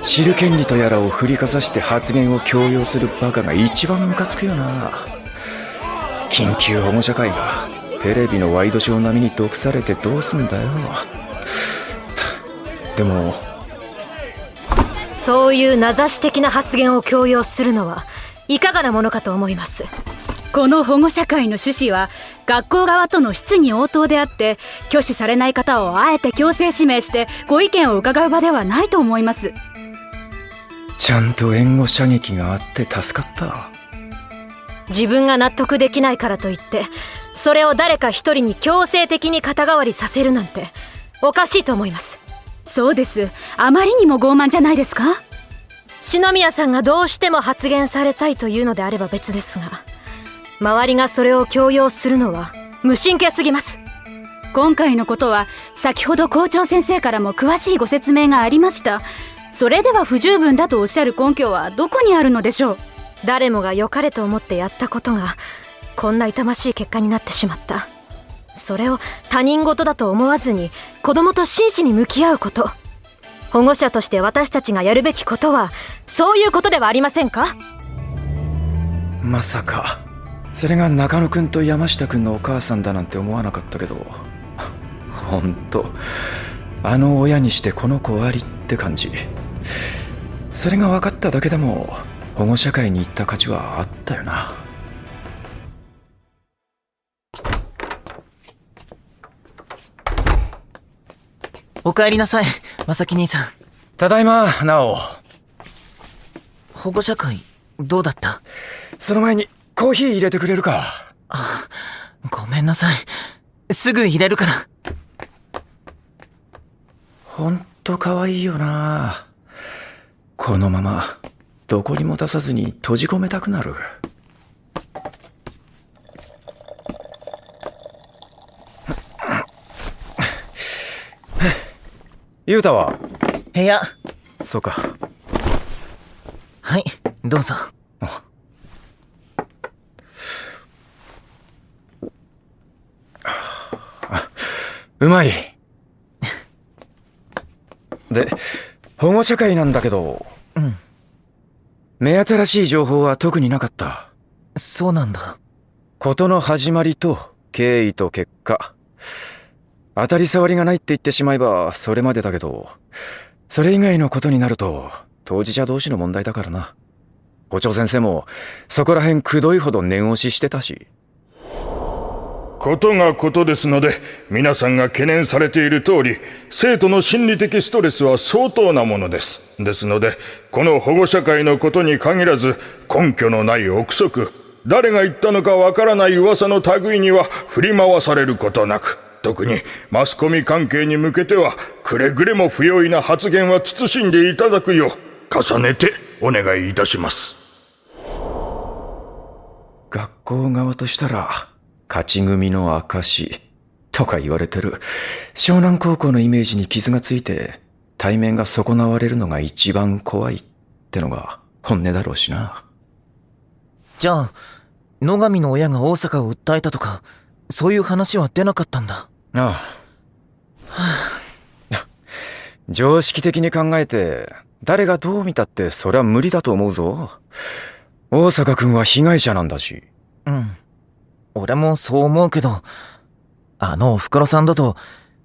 知る権利とやらを振りかざして発言を強要するバカが一番ムカつくよな。緊急保護者会がテレビのワイドショー並みに毒されてどうすんだよ。でもそういう名指し的な発言を強要するのはいかがなものかと思います。この保護者会の趣旨は学校側との質疑応答であって挙手されない方をあえて強制指名してご意見を伺う場ではないと思います。ちゃんと援護射撃があって助かった。自分が納得できないからといってそれを誰か一人に強制的に肩代わりさせるなんておかしいと思います。そうです。あまりにも傲慢じゃないですか。篠宮さんがどうしても発言されたいというのであれば別ですが、周りがそれを強要するのは無神経すぎます。今回のことは先ほど校長先生からも詳しいご説明がありました。それでは不十分だとおっしゃる根拠はどこにあるのでしょう。誰もが良かれと思ってやったことがこんな痛ましい結果になってしまった。それを他人事だと思わずに子供と真摯に向き合うこと、保護者として私たちがやるべきことはそういうことではありませんか。まさかそれが中野くんと山下くんのお母さんだなんて思わなかったけど、ほんとあの親にしてこの子ありって感じ。それが分かっただけでも保護者会に行った価値はあったよな。お帰りなさい、正木兄さん。ただいま、直。保護者会どうだった？その前にコーヒー入れてくれるか。あ、ごめんなさい。すぐ入れるから。ほんと可愛いよな。このままどこにも出さずに閉じ込めたくなる。ゆうたは部屋。そうか。はい、どうぞ。うまい。で、保護者会なんだけど、目新しい情報は特になかった。そうなんだ。事の始まりと経緯と結果、当たり障りがないって言ってしまえばそれまでだけど、それ以外のことになると当事者同士の問題だからな。校長先生もそこら辺くどいほど念押ししてたし。ことがことですので、皆さんが懸念されている通り、生徒の心理的ストレスは相当なものです。ですので、この保護者会のことに限らず、根拠のない憶測、誰が言ったのかわからない噂の類には振り回されることなく、特にマスコミ関係に向けては、くれぐれも不用意な発言は慎んでいただくよう、重ねてお願いいたします。学校側としたら、勝ち組の証とか言われてる湘南高校のイメージに傷がついて対面が損なわれるのが一番怖いってのが本音だろうしな。じゃあ野上の親が大阪を訴えたとかそういう話は出なかったんだ。ああ常識的に考えて誰がどう見たってそりゃ無理だと思うぞ。大坂君は被害者なんだし。うん、俺もそう思うけど、あのおふくろさんだと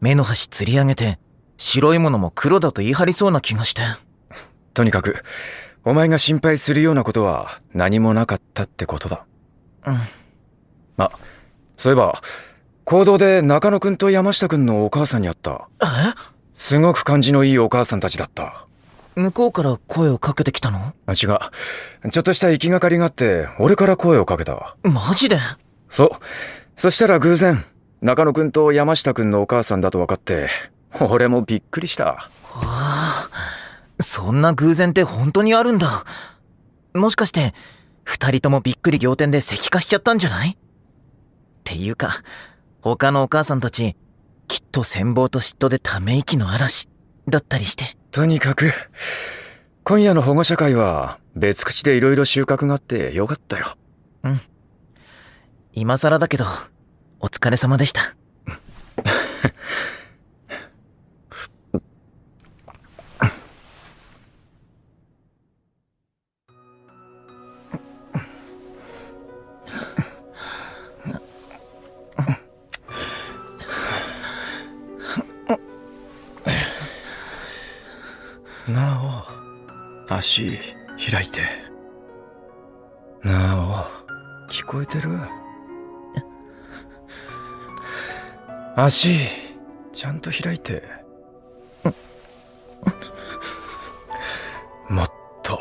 目の端つり上げて白いものも黒だと言い張りそうな気がして。とにかくお前が心配するようなことは何もなかったってことだ。あ、そういえば講堂で中野くんと山下くんのお母さんに会った。すごく感じのいいお母さんたちだった。向こうから声をかけてきたの？違う、ちょっとした行きがかりがあって俺から声をかけた。マジで？そしたら偶然中野くんと山下くんのお母さんだと分かって俺もびっくりした。わあ、そんな偶然って本当にあるんだ。もしかして二人ともびっくり仰天で石化しちゃったんじゃない？っていうか他のお母さんたちきっと羨望と嫉妬でため息の嵐だったりして。とにかく今夜の保護者会は別口でいろいろ収穫があってよかったよ。うん、今更だけどお疲れ様でした。なお、足開いて。なお、聞こえてる？足ちゃんと開いて。もっと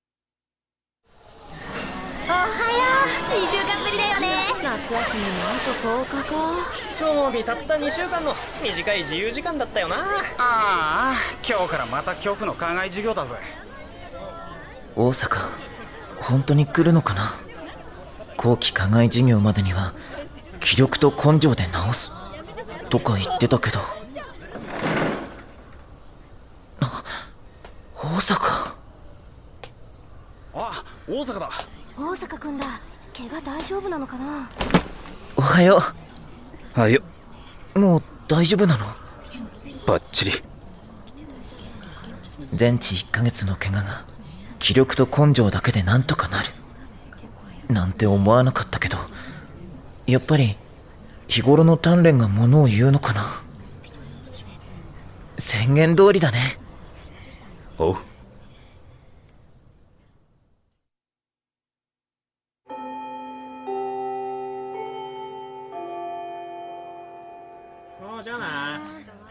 夏休みもあと10日か。賞味たった2週間の短い自由時間だったよな。ああ、今日からまた恐怖の課外授業だぜ。大阪本当に来るのかな。後期課外授業までには気力と根性で直すとか言ってたけど。大阪。あ、大阪だ。大阪くんだ。怪我大丈夫なのかな。おはよう。はよ。もう大丈夫なの？バッチリ。全治1ヶ月の怪我が気力と根性だけでなんとかなるなんて思わなかったけど、やっぱり日頃の鍛錬がものを言うのかな。宣言通りだね。おう。じゃあな。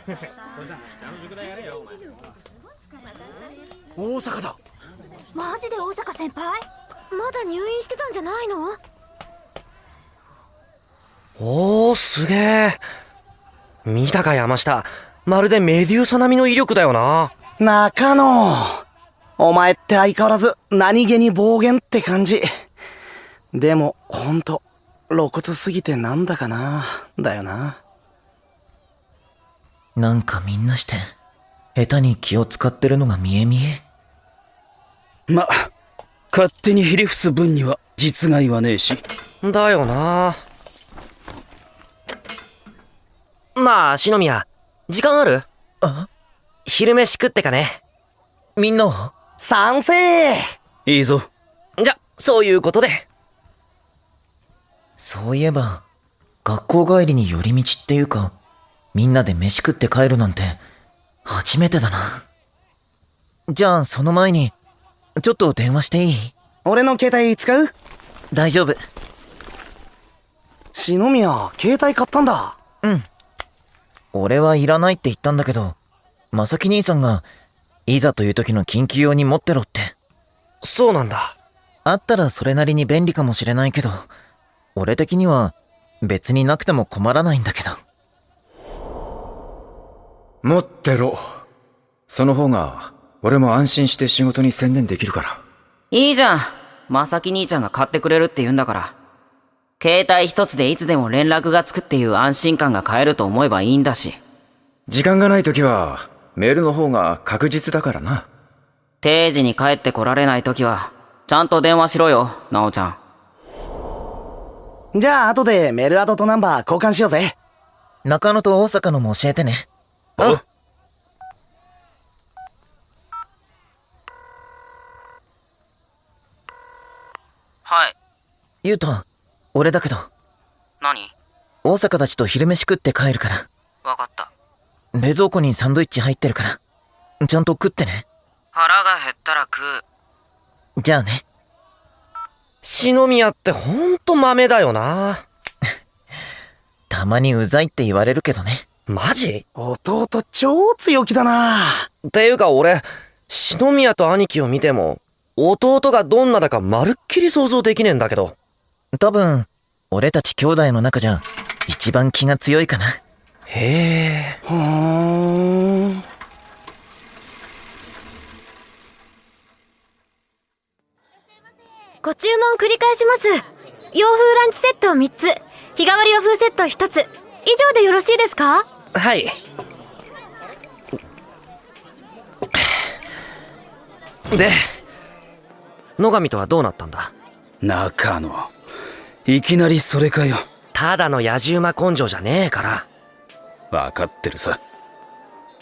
それじゃちゃんと宿題やれよ。大阪だ。マジで大阪先輩？まだ入院してたんじゃないの？おー、すげえ。見たか山下、まるでメデューサ並みの威力だよな。中野、お前って相変わらず何気に暴言って感じ。でもほんと露骨すぎてなんだかな、だよな。なんかみんなして下手に気を使ってるのが見え見え。ま、勝手にひれ伏す分には実害はねえし。だよな。なあ、篠宮、時間ある？昼飯食ってかね。みんなは？賛成。いいぞ。じゃ、そういうことで。そういえば学校帰りに寄り道っていうか、みんなで飯食って帰るなんて初めてだな。じゃあその前にちょっと電話していい？俺の携帯使う？大丈夫。篠宮、携帯買ったんだ。うん。俺はいらないって言ったんだけど、正木兄さんがいざという時の緊急用に持ってろって。そうなんだ。あったらそれなりに便利かもしれないけど、俺的には別になくても困らないんだけど。持ってろ。その方が俺も安心して仕事に専念できるから。いいじゃん。正木兄ちゃんが買ってくれるって言うんだから。携帯一つでいつでも連絡がつくっていう安心感が買えると思えばいいんだし。時間がないときはメールの方が確実だからな。定時に帰ってこられないときはちゃんと電話しろよ、なおちゃん。じゃあ後でメールアドとナンバー交換しようぜ。中野と大阪のも教えてね。うん。はい。ゆうと、俺だけど。何？大阪たちと昼飯食って帰るから。わかった。冷蔵庫にサンドイッチ入ってるから、ちゃんと食ってね。腹が減ったら食う。じゃあね。篠宮ってほんと豆だよな。たまにうざいって言われるけどね。マジ？弟超強気だな。っていうか俺、篠宮と兄貴を見ても弟がどんなだかまるっきり想像できねえんだけど。多分俺たち兄弟の中じゃ一番気が強いかな。へえ。ご注文繰り返します。洋風ランチセット3つ、日替わり和風セット1つ、以上でよろしいですか？はい。で、野上とはどうなったんだ？中野、いきなりそれかよ。ただの野じ馬根性じゃねえから。わかってるさ。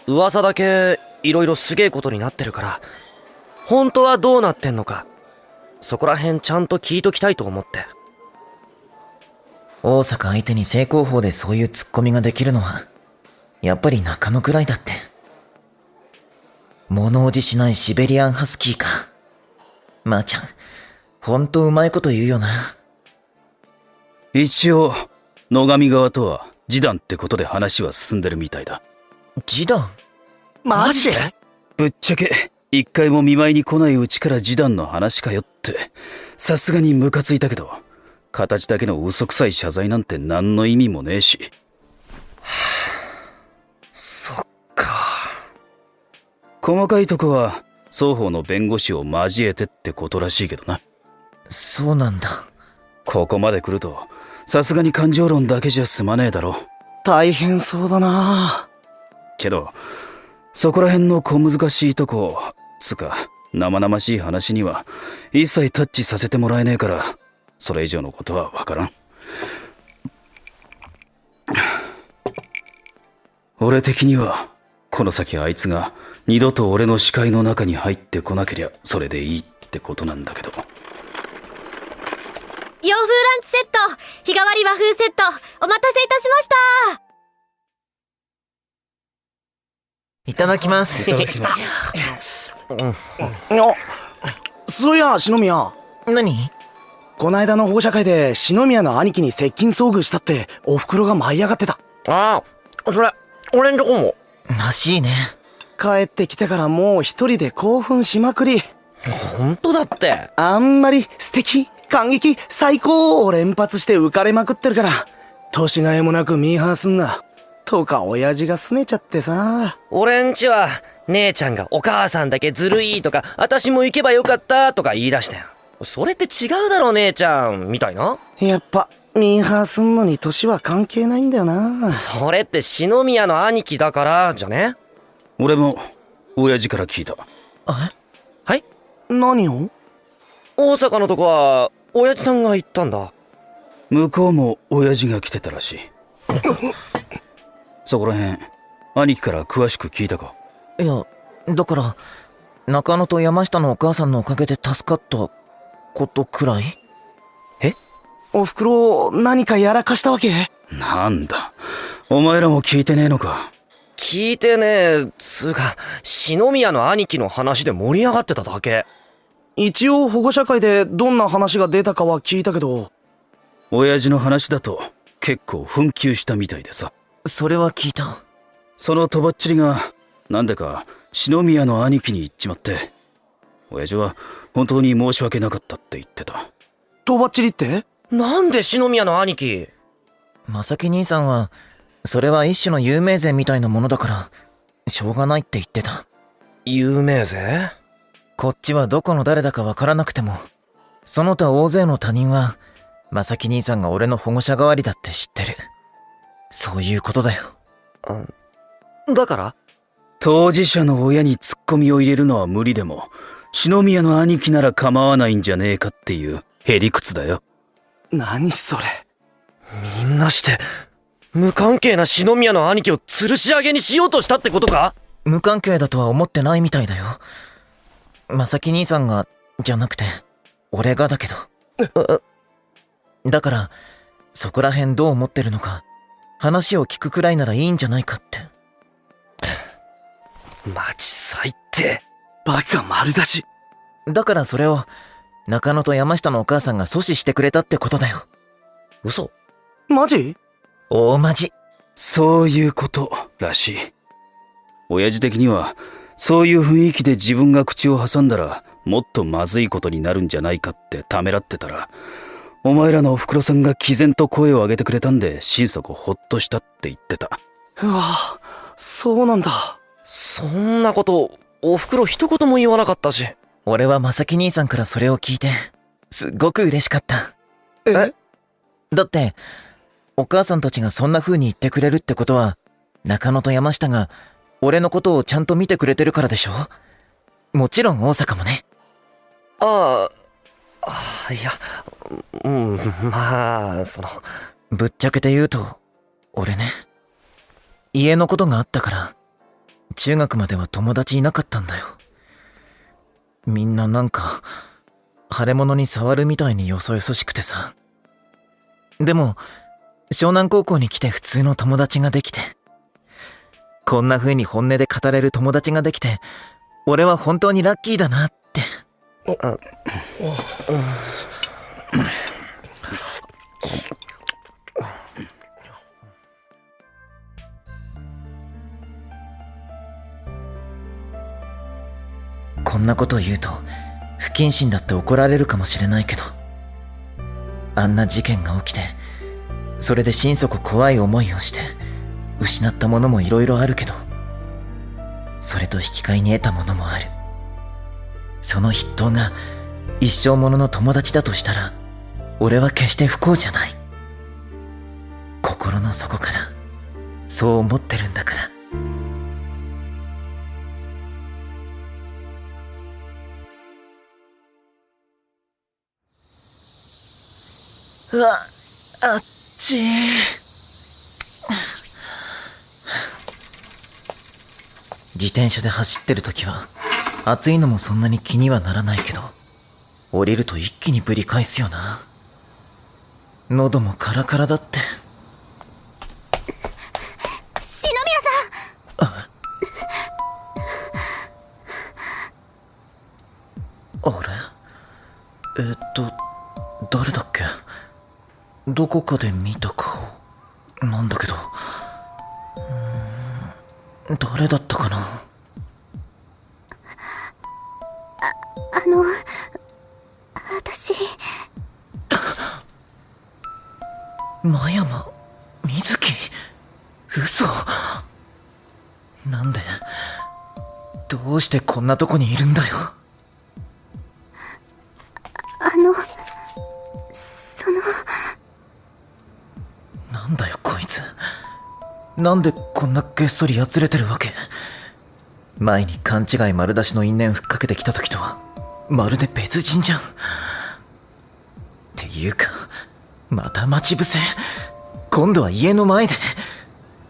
噂だけいろいろすげえことになってるから、本当はどうなってんのか、そこら辺ちゃんと聞いときたいと思って。大阪相手に正攻法でそういうツッコミができるのはやっぱり中野くらいだって。物おじしないシベリアンハスキーか。まーちゃんほんとうまいこと言うよな。一応野上側とは示談ってことで話は進んでるみたいだ。示談？マジで？ぶっちゃけ一回も見舞いに来ないうちから示談の話かよってさすがにムカついたけど、形だけの嘘くさい謝罪なんて何の意味もねえし。そっか。細かいとこは双方の弁護士を交えてってことらしいけどな。そうなんだ。ここまで来るとさすがに感情論だけじゃ済まねえだろ。大変そうだな。けどそこら辺の小難しいとこつか生々しい話には一切タッチさせてもらえねえから、それ以上のことはわからん。俺的にはこの先あいつが二度と俺の視界の中に入ってこなけりゃそれでいいってことなんだけど。洋風ランチセット、日替わり和風セット、お待たせいたしました。いただきます。いただきます。そういや、篠宮。何？こないだの保護者会で篠宮の兄貴に接近遭遇したってお袋が舞い上がってた。ああ、それ俺んとこもらしいね。帰ってきてからもう一人で興奮しまくり。本当だって。あんまり素敵、感激、最高を連発して浮かれまくってるから、年がいもなくミーハーすんなとか親父が拗ねちゃってさ。俺んちは姉ちゃんがお母さんだけずるいとか、私も行けばよかったとか言い出したよ。それって違うだろ姉ちゃんみたいな。やっぱミーハーすんのに年は関係ないんだよな。それって篠宮の兄貴だからじゃね？俺も親父から聞いた。はい？何を？大阪のとこは親父さんが言ったんだ。向こうも親父が来てたらしい。そこらへん兄貴から詳しく聞いたか？いや、だから中野と山下のお母さんのおかげで助かったことくらい。え？おふくろ何かやらかしたわけ？なんだお前らも聞いてねえのか？聞いてねえつうか、篠宮の兄貴の話で盛り上がってただけ。一応保護者会でどんな話が出たかは聞いたけど。親父の話だと結構紛糾したみたいでさ。それは聞いた。そのとばっちりがなんでか篠宮の兄貴に言っちまって、親父は本当に申し訳なかったって言ってた。とばっちりって？なんで篠宮の兄貴？正木兄さんはそれは一種の有名税みたいなものだからしょうがないって言ってた。有名税？こっちはどこの誰だかわからなくても、その他大勢の他人は正木兄さんが俺の保護者代わりだって知ってる。そういうことだよ。だから当事者の親にツッコミを入れるのは無理でも、篠宮の兄貴なら構わないんじゃねえかっていうへりくつだよ。何それ？みんなして無関係な篠宮の兄貴を吊るし上げにしようとしたってことか？無関係だとは思ってないみたいだよ。正木兄さんがじゃなくて俺がだけど。だからそこら辺どう思ってるのか話を聞くくらいならいいんじゃないかって。マジ最低。バカ丸出し。だからそれを中野と山下のお母さんが阻止してくれたってことだよ。嘘？マジ？大マジ。そういうことらしい。親父的にはそういう雰囲気で自分が口を挟んだらもっとまずいことになるんじゃないかってためらってたら、お前らのおふくろさんが毅然と声を上げてくれたんで心底ほっとしたって言ってた。うわ、そうなんだ。そんなことおふくろ一言も言わなかったし。俺は正木兄さんからそれを聞いてすっごく嬉しかった。え？だってお母さんたちがそんな風に言ってくれるってことは、中野と山下が俺のことをちゃんと見てくれてるからでしょ？もちろん大阪もね。いや、まあぶっちゃけて言うと俺ね、家のことがあったから中学までは友達いなかったんだよ。みんななんか腫れ物に触るみたいによそよそしくてさ。でも湘南高校に来て普通の友達ができて、こんな風に本音で語れる友達ができて、俺は本当にラッキーだなって。こんなこと言うと不謹慎だって怒られるかもしれないけど、あんな事件が起きて、それで心底怖い思いをして失ったものもいろいろあるけど、それと引き換えに得たものもある。その筆頭が一生ものの友達だとしたら、俺は決して不幸じゃない。心の底からそう思ってるんだから。うわ、あっちー。自転車で走ってる時は暑いのもそんなに気にはならないけど、降りると一気にぶり返すよな。喉もカラカラだって。篠宮さん。あれ？誰だっけ？どこかで見た顔なんだけど、誰だったかな。私真山瑞希、嘘。なんで、どうしてこんなとこにいるんだよ。なんだよこいつ、なんでこんなげっそりやつれてるわけ。前に勘違い丸出しの因縁ふっかけてきた時とはまるで別人じゃん。っていうか、また待ち伏せ？今度は家の前で？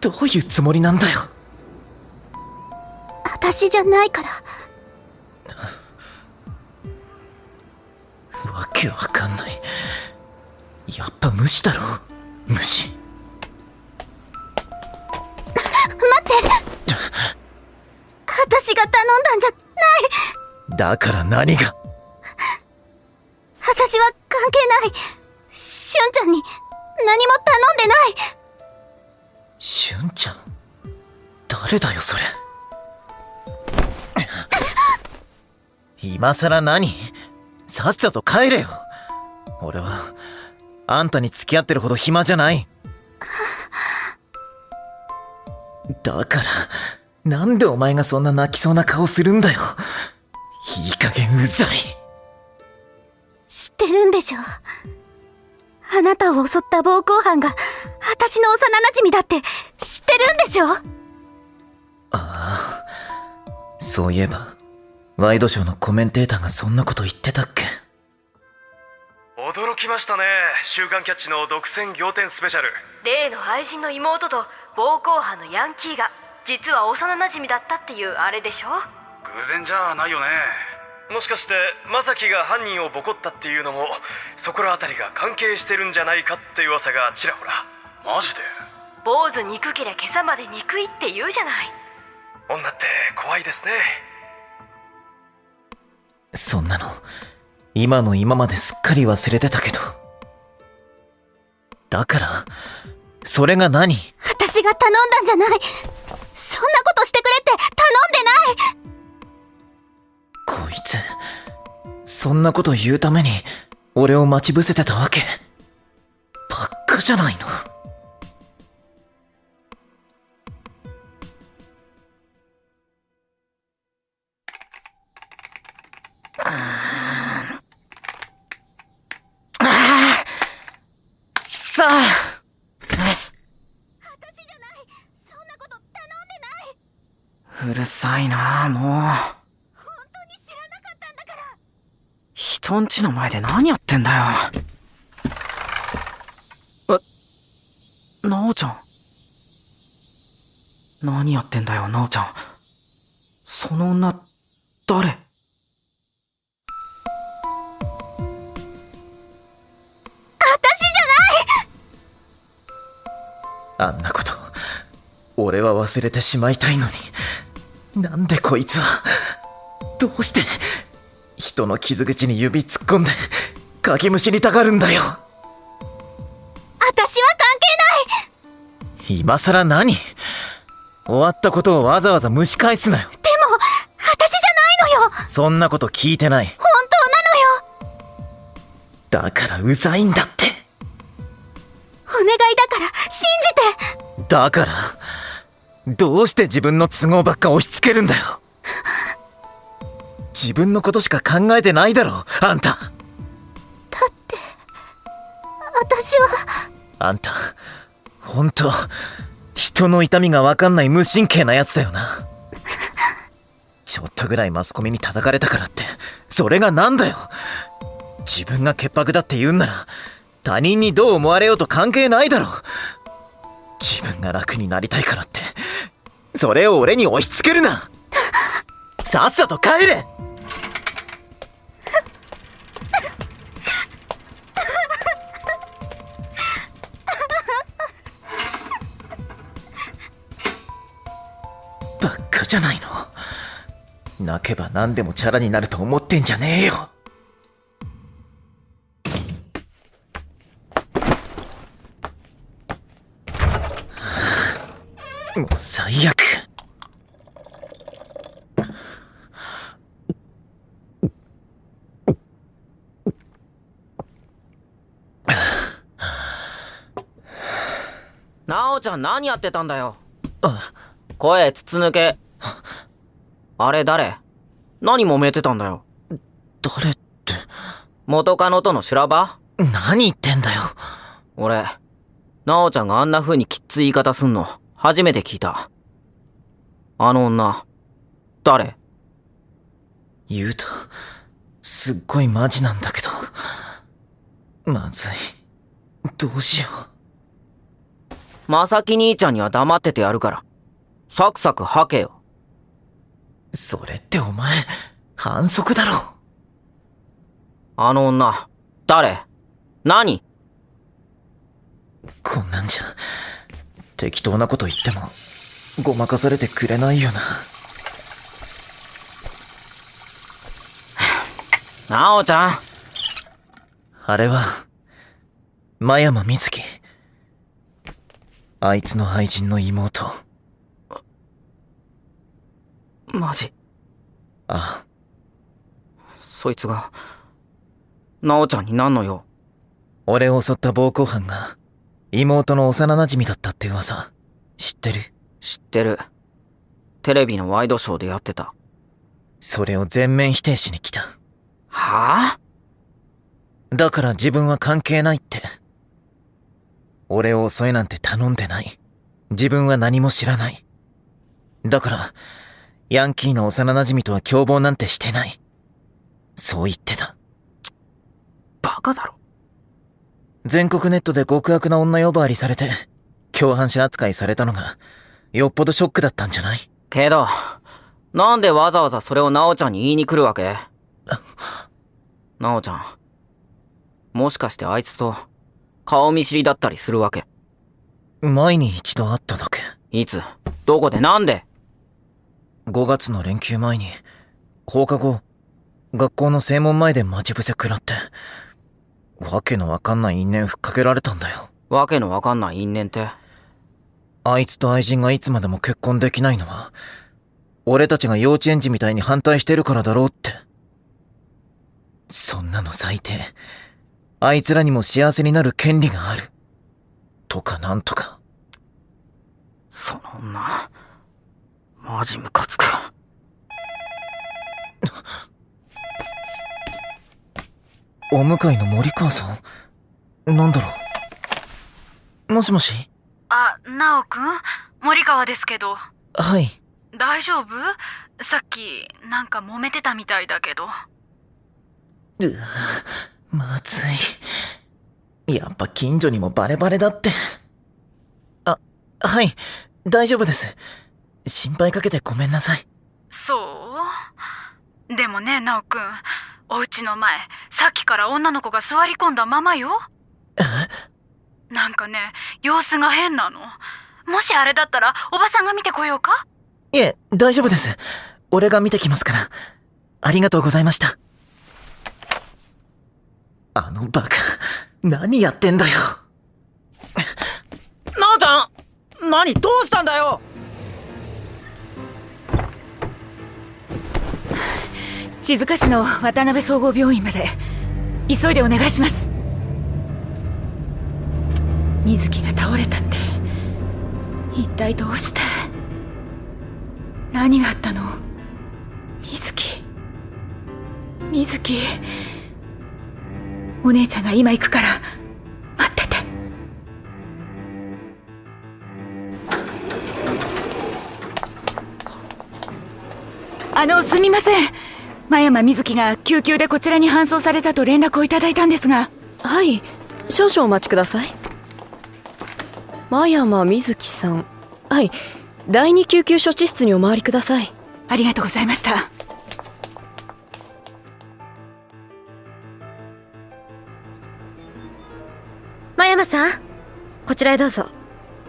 どういうつもりなんだよ。私じゃないから。わけわかんない。やっぱ無視だろ、無視。待って、私が頼んだんじゃない。だから何が？私は関係ない。俊ちゃんに何も頼んでない。俊ちゃん？誰だよそれ。今さら何？さっさと帰れよ。俺はあんたに付き合ってるほど暇じゃない。だからなんでお前がそんな泣きそうな顔するんだよ。いい加減うざい。知ってるんでしょ。あなたを襲った暴行犯が私の幼馴染だって知ってるんでしょ。ああ、そういえばワイドショーのコメンテーターがそんなこと言ってたっけ。驚きましたね。週刊キャッチの独占仰天スペシャル。例の愛人の妹と暴行犯のヤンキーが実は幼馴染だったっていうあれでしょ。偶然じゃないよね。もしかして正樹が犯人をボコったっていうのもそこらあたりが関係してるんじゃないかって噂がちらほら。マジで？坊主憎けりゃ今朝まで憎いって言うじゃない。女って怖いですね。そんなの今の今まですっかり忘れてたけど。だからそれが何？私が頼んだんじゃない。そんなことしてくれって頼んでない。こいつそんなこと言うために俺を待ち伏せてたわけ？ばっかじゃないの。さあ、私じゃない。そんなこと頼んでない。うるさいなもう。本当に知らなかったんだから。人んちの前で何やってんだよ。なおちゃん。何やってんだよ、なおちゃん。その女誰？あんなこと俺は忘れてしまいたいのに、なんでこいつはどうして人の傷口に指突っ込んでかきむしりたがるんだよ。私は関係ない。今さら何？終わったことをわざわざ蒸し返すなよ。でも私じゃないのよ。そんなこと聞いてない。本当なのよ。だからうざいんだって。お願いだから信じて。だからどうして自分の都合ばっか押し付けるんだよ。自分のことしか考えてないだろあんた。だって私は。あんたほんと人の痛みが分かんない無神経なやつだよな。ちょっとぐらいマスコミに叩かれたからってそれがなんだよ。自分が潔白だって言うんなら他人にどう思われようと関係ないだろ。自分が楽になりたいからってそれを俺に押し付けるな。さっさと帰れ。バカじゃないの。泣けば何でもチャラになると思ってんじゃねえよ。もう最悪。なおちゃん何やってたんだよ。あ、声筒抜け。あれ誰？何揉めてたんだよ。誰って。元カノとの修羅場？何言ってんだよ。俺、なおちゃんがあんな風にきっつい言い方すんの初めて聞いた。あの女誰？言うとすっごいマジなんだけどまずい。どうしよう。まさき兄ちゃんには黙っててやるからサクサク吐けよ。それってお前反則だろ。あの女誰？何？こんなんじゃ適当なこと言ってもごまかされてくれないよな。なおちゃん。あれは真山瑞希。あいつの愛人の妹。マジ？ああ。そいつがなおちゃんになんのよ。俺を襲った暴行犯が妹の幼馴染だったって噂知ってる？知ってる。テレビのワイドショーでやってた。それを全面否定しに来た。はぁ？だから自分は関係ないって。俺を襲えなんて頼んでない。自分は何も知らない。だからヤンキーの幼馴染とは共謀なんてしてない。そう言ってた。バカだろ。全国ネットで極悪な女呼ばわりされて共犯者扱いされたのがよっぽどショックだったんじゃない？けどなんでわざわざそれをなおちゃんに言いに来るわけ？なおちゃんもしかしてあいつと顔見知りだったりするわけ？前に一度会っただけ。いつ？どこで？なんで？5月の連休前に放課後学校の正門前で待ち伏せ食らってわけのわかんない因縁ふっかけられたんだよ。わけのわかんない因縁って？あいつと愛人がいつまでも結婚できないのは俺たちが幼稚園児みたいに反対してるからだろうって。そんなの最低。あいつらにも幸せになる権利があるとかなんとか。その女マジムカつく。お向かいの森川さん？なんだろう。もしもし。あ、なおくん？森川ですけど。はい。大丈夫？さっきなんか揉めてたみたいだけど。まずい。やっぱ近所にもバレバレだって。あ、はい、大丈夫です。心配かけてごめんなさい。そう？でもね、なおくん、お家の前、さっきから女の子が座り込んだままよ。なんかね、様子が変なの。もしあれだったら、おばさんが見てこようか？いえ、大丈夫です。俺が見てきますから。ありがとうございました。あのバカ、何やってんだよ。なおちゃん、何どうしたんだよ。静岡市の渡辺総合病院まで急いでお願いします。水木が倒れたって一体どうして？何があったの？水木、水木、お姉ちゃんが今行くから待ってて。すみません。真山水木が救急でこちらに搬送されたと連絡をいただいたんですが。はい、少々お待ちください。真山水木さん、はい、第二救急処置室にお回りください。ありがとうございました。真山さん、こちらへどうぞ。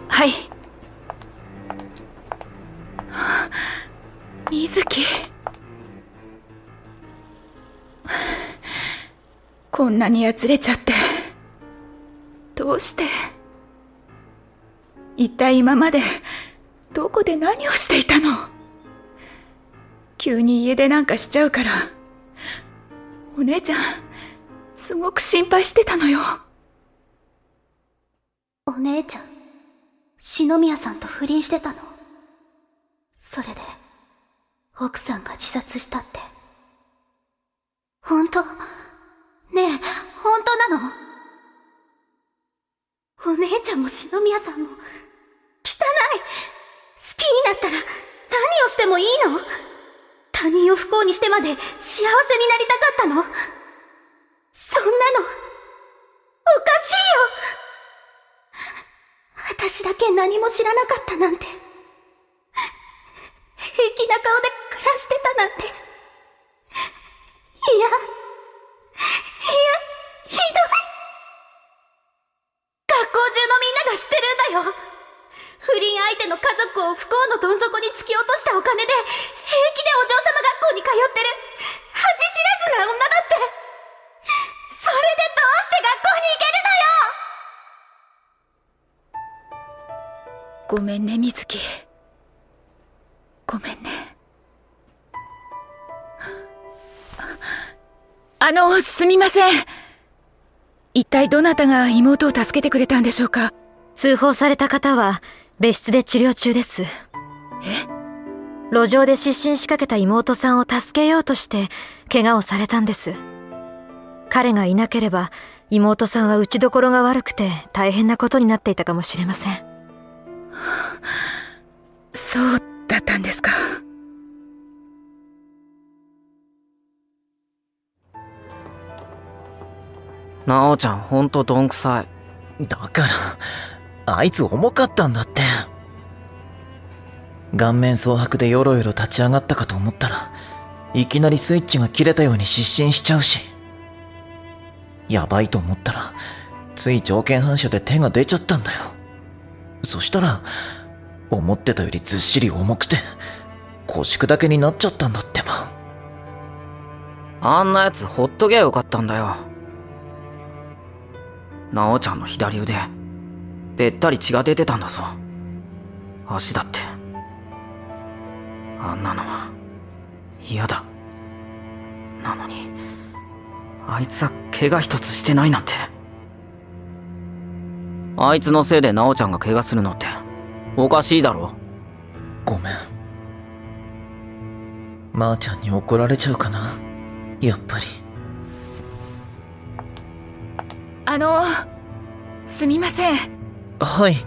はい。水木、こんなにやつれちゃってどうして？一体今までどこで何をしていたの？急に家出なんかしちゃうからお姉ちゃんすごく心配してたのよ。お姉ちゃん、篠宮さんと不倫してたの。それで奥さんが自殺したって。本当？ねえ、本当なの？お姉ちゃんも篠宮さんも汚い。好きになったら何をしてもいいの？他人を不幸にしてまで幸せになりたかったの？そんなのおかしいよ。私だけ何も知らなかったなんて、平気な顔で暮らしてたなんて。いや、ひどい。学校中のみんなが知ってるんだよ。不倫相手の家族を不幸のどん底に突き落としたお金で平気でお嬢様学校に通ってる恥知らずな女だって。それでどうして学校に行けるのよ。ごめんね水木、ごめんね。すみません。一体どなたが妹を助けてくれたんでしょうか？通報された方は別室で治療中です。え？路上で失神しかけた妹さんを助けようとして怪我をされたんです。彼がいなければ妹さんは打ちどころが悪くて大変なことになっていたかもしれません。そうだったんですか。なおちゃんほんとどんくさい。だからあいつ重かったんだって。顔面蒼白でよろよろ立ち上がったかと思ったらいきなりスイッチが切れたように失神しちゃうし、やばいと思ったらつい条件反射で手が出ちゃったんだよ。そしたら思ってたよりずっしり重くて腰砕けになっちゃったんだってば。あんなやつほっときゃよかったんだよ。なおちゃんの左腕べったり血が出てたんだぞ。足だって。あんなのは嫌だ。なのにあいつは怪我一つしてないなんて。あいつのせいでなおちゃんが怪我するのっておかしいだろ。ごめん。まーちゃんに怒られちゃうかな、やっぱり。すみません。はい。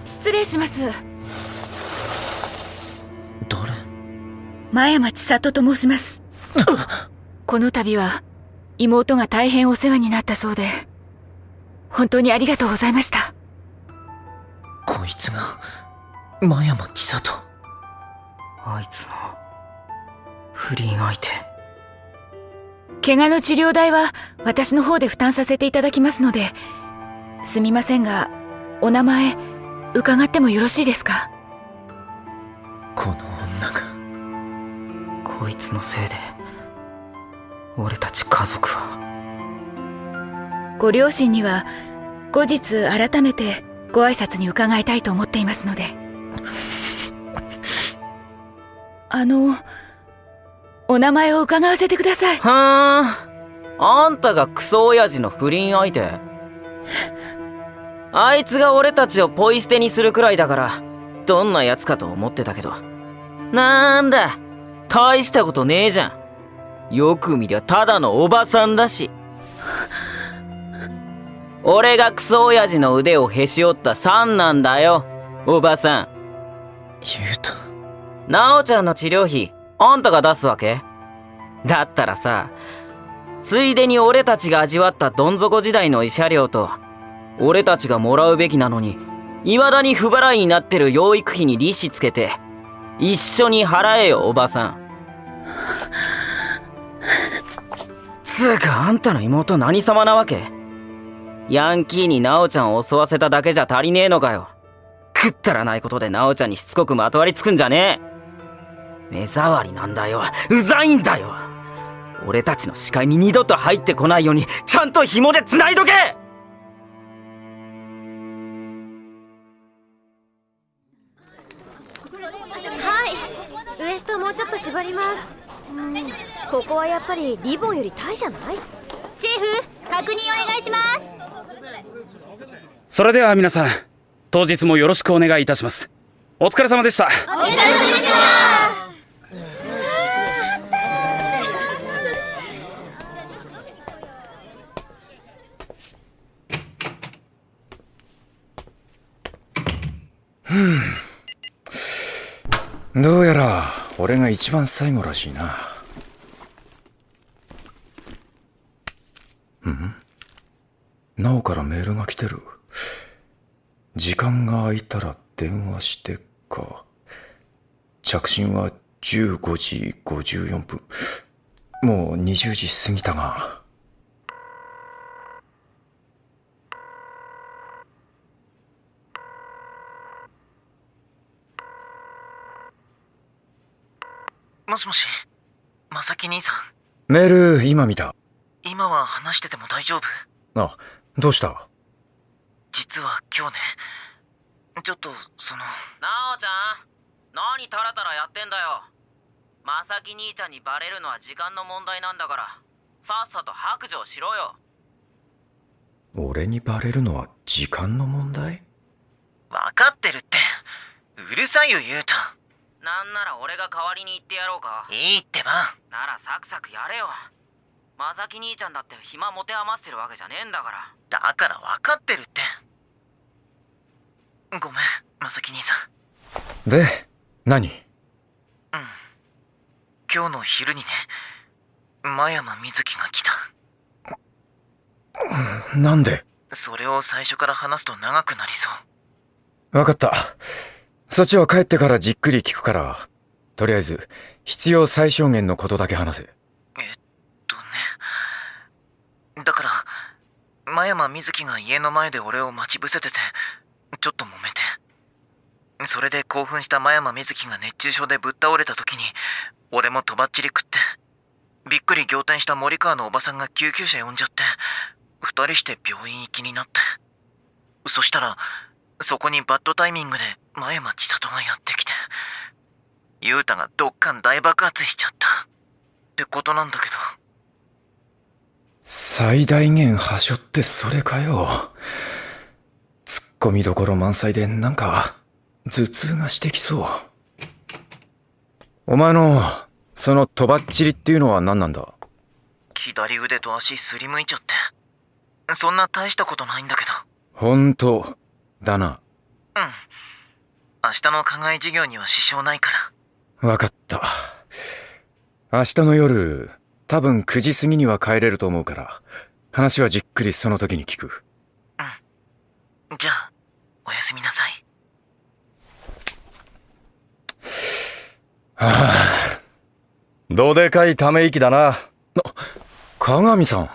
失礼します。誰？真山千里と申します。この度は妹が大変お世話になったそうで本当にありがとうございました。こいつが真山千里。あいつの不倫相手。怪我の治療代は私の方で負担させていただきますので、すみませんがお名前伺ってもよろしいですか？この女が。こいつのせいで俺たち家族は。ご両親には後日改めてご挨拶に伺いたいと思っていますので。お名前を伺わせてください。はあ、あんたがクソ親父の不倫相手？あいつが俺たちをポイ捨てにするくらいだからどんなやつかと思ってたけど、なんだ大したことねえじゃん。よく見りゃただのおばさんだし。俺がクソ親父の腕をへし折った3なんだよ、おばさん。ゆうた、なおちゃんの治療費あんたが出すわけ？だったらさ、ついでに俺たちが味わったどん底時代の慰謝料と俺たちがもらうべきなのに未だに不払いになってる養育費に利子つけて一緒に払えよ、おばさん。つうかあんたの妹何様なわけ？ヤンキーにナオちゃんを襲わせただけじゃ足りねえのかよ。くったらないことでナオちゃんにしつこくまとわりつくんじゃねえ。目障りなんだよ、うざいんだよ。俺たちの視界に二度と入ってこないようにちゃんと紐で繋いどけ。ウエストもうちょっと絞ります。ここはやっぱりリボンよりタイじゃない？チーフ、確認お願いします。それでは皆さん、当日もよろしくお願いいたします。お疲れ様でした。お疲れ様でした。どうやら俺が一番最後らしいな。なおからメールが来てる。時間が空いたら電話してか。着信は15時54分。もう20時過ぎたが。もしもし、まさき兄さん。メール今見た。今は話してても大丈夫？あ、どうした？実は今日ね、ちょっとなおちゃん、何タラタラやってんだよ。まさき兄ちゃんにバレるのは時間の問題なんだから、さっさと白状しろよ。俺にバレるのは時間の問題？分かってるって。うるさいよ、ゆうた。なんなら俺が代わりに言ってやろうか。いいってば。ならサクサクやれよ。まさき兄ちゃんだって暇持て余してるわけじゃねえんだから。だから分かってるって。ごめん、まさき兄さん。で、何？今日の昼にね、真山瑞希が来た。なんで？それを最初から話すと長くなりそう。わかった。そっちは帰ってからじっくり聞くから、とりあえず必要最小限のことだけ話せ。だから真山瑞希が家の前で俺を待ち伏せてて、ちょっと揉めて、それで興奮した真山瑞希が熱中症でぶっ倒れた時に俺もとばっちり食って、びっくり仰天した森川のおばさんが救急車呼んじゃって、二人して病院行きになって、そしたらそこにバッドタイミングで真山千里がやってきて、雄太がどっかん大爆発しちゃったってことなんだけど。最大限はしょってそれかよ。ツッコミどころ満載でなんか頭痛がしてきそう。お前のそのとばっちりっていうのは何なんだ？左腕と足すりむいちゃって、そんな大したことないんだけど。本当だな。明日の課外授業には支障ないから。わかった。明日の夜多分9時過ぎには帰れると思うから、話はじっくりその時に聞く。じゃあおやすみなさい。どでかいため息だな。鏡さん。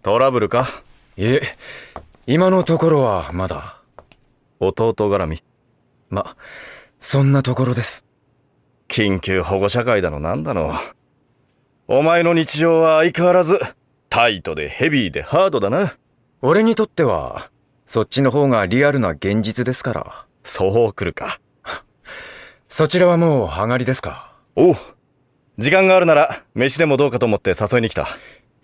トラブルか？いえ、今のところはまだ。弟絡み？そんなところです。緊急保護者会だのなんだの。お前の日常は相変わらずタイトでヘビーでハードだな。俺にとってはそっちの方がリアルな現実ですから。そう来るか。そちらはもう上がりですか？おう、時間があるなら飯でもどうかと思って誘いに来た。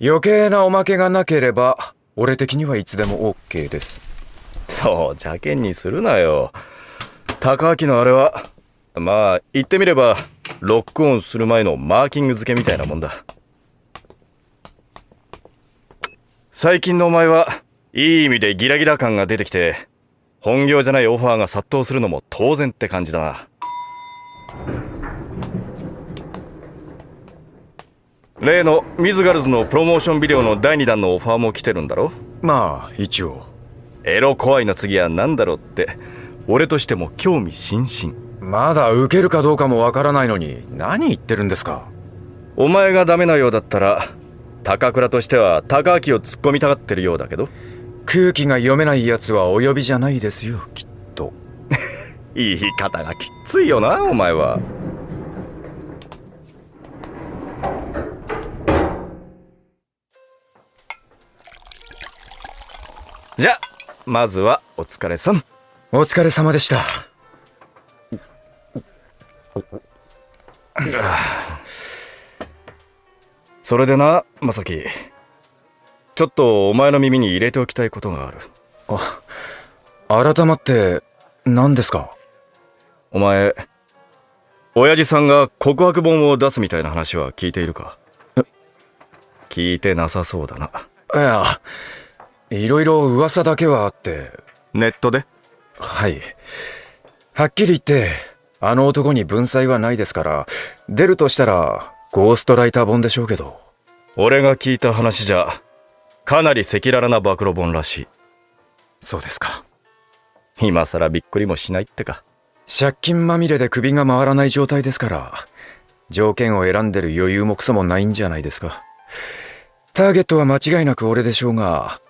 余計なおまけがなければ俺的にはいつでも OK です。そう邪険にするなよ。高明のあれはまあ言ってみればロックオンする前のマーキング付けみたいなもんだ。最近のお前はいい意味でギラギラ感が出てきて、本業じゃないオファーが殺到するのも当然って感じだな。例のミズガルズのプロモーションビデオの第2弾のオファーも来てるんだろ。まあ一応。エロ怖いの次は何だろうって俺としても興味津々。まだ受けるかどうかもわからないのに何言ってるんですか。お前がダメなようだったら高倉としては高明を突っ込みたがってるようだけど。空気が読めないやつはお呼びじゃないですよ、きっと。言い方がきっついよなお前は。じゃまずはお疲れさん。お疲れ様でした。それでな正樹、ちょっとお前の耳に入れておきたいことがある。改まって何ですか。お前親父さんが告白本を出すみたいな話は聞いているか。聞いてなさそうだな。いや、いろいろ噂だけはあって。ネットで。はい。はっきり言ってあの男に文才はないですから、出るとしたらゴーストライター本でしょうけど。俺が聞いた話じゃかなり赤裸々な暴露本らしい。そうですか。今さらびっくりもしないってか。借金まみれで首が回らない状態ですから、条件を選んでる余裕もクソもないんじゃないですか。ターゲットは間違いなく俺でしょうが、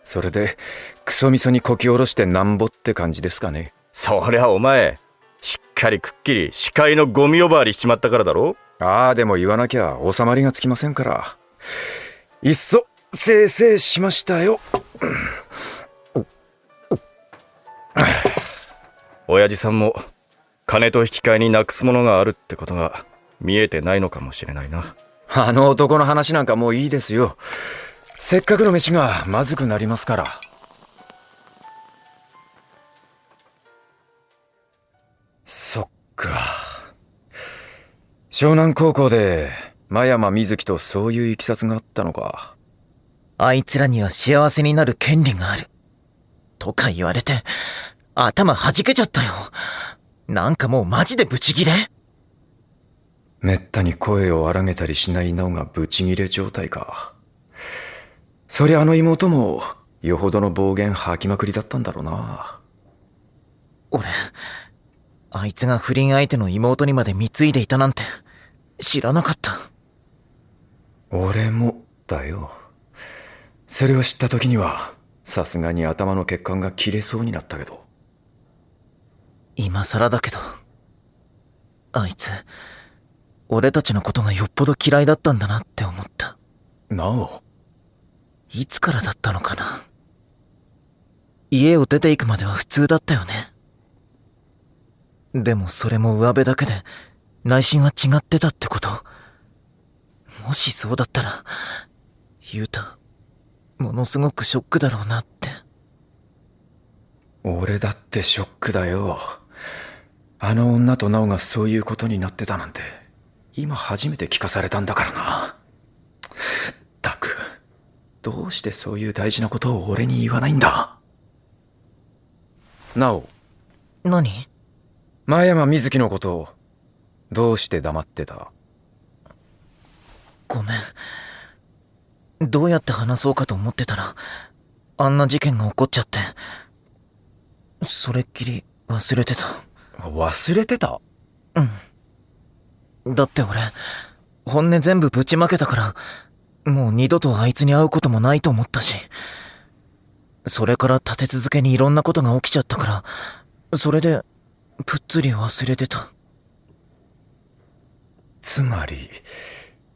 それでクソみそにこき下ろしてなんぼって感じですかね。そりゃお前しっかりくっきり視界のゴミ呼ばわりしちまったからだろ。ああでも言わなきゃ収まりがつきませんから、いっそせいせいしましたよ。親父さんも金と引き換えになくすものがあるってことが見えてないのかもしれないな。あの男の話なんかもういいですよ。せっかくの飯がまずくなりますから。そっか。湘南高校で真山瑞希とそういういきさつがあったのか。あいつらには幸せになる権利がある。とか言われて、頭弾けちゃったよ。なんかもうマジでブチギレ。めったに声を荒げたりしないのがブチギレ状態か。そりゃあの妹もよほどの暴言吐きまくりだったんだろうな。俺、あいつが不倫相手の妹にまで貢いでいたなんて知らなかった。俺もだよ。それを知った時にはさすがに頭の血管が切れそうになったけど。今更だけど、あいつ俺たちのことがよっぽど嫌いだったんだなって思った。なお、いつからだったのかな。家を出て行くまでは普通だったよね。でもそれも上辺だけで内心は違ってたってこと。もしそうだったらユウタものすごくショックだろうなって。俺だってショックだよ。あの女とナオがそういうことになってたなんて今初めて聞かされたんだからな。ったく、どうしてそういう大事なことを俺に言わないんだ。ナオ。何？真山瑞希のことをどうして黙ってた？ごめん。どうやって話そうかと思ってたらあんな事件が起こっちゃって、それっきり忘れてた。忘れてた？うん。だって俺本音全部ぶちまけたから、もう二度とあいつに会うこともないと思ったし、それから立て続けにいろんなことが起きちゃったから、それでぷっつり忘れてた。つまり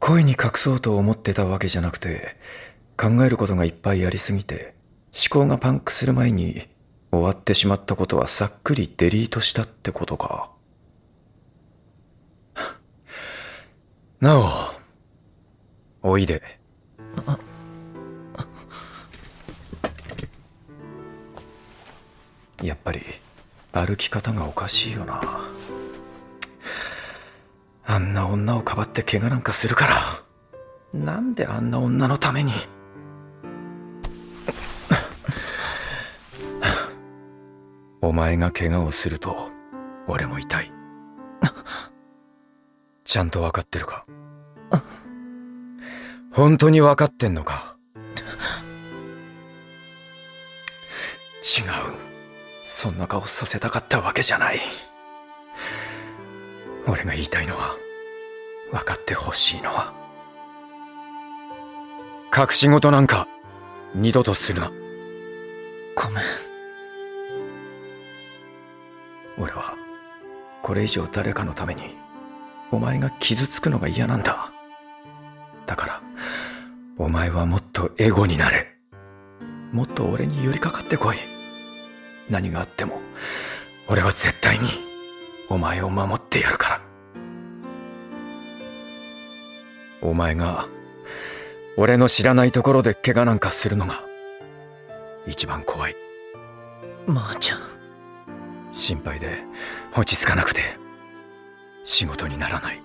恋に隠そうと思ってたわけじゃなくて、考えることがいっぱいありすぎて思考がパンクする前に終わってしまったことはさっくりデリートしたってことか。なお、おいで。やっぱり歩き方がおかしいよな。あんな女をかばって怪我なんかするから。なんであんな女のために。お前が怪我をすると俺も痛い。ちゃんと分かってるか？本当に分かってんのか？違う。そんな顔させたかったわけじゃない。俺が言いたいのは、分かってほしいのは、隠し事なんか二度とするな。ごめん。俺はこれ以上誰かのためにお前が傷つくのが嫌なんだ。だからお前はもっとエゴになれ。もっと俺に寄りかかってこい。何があっても俺は絶対にお前を守ってやるから。お前が俺の知らないところで怪我なんかするのが一番怖い。まーちゃん、心配で落ち着かなくて仕事にならない。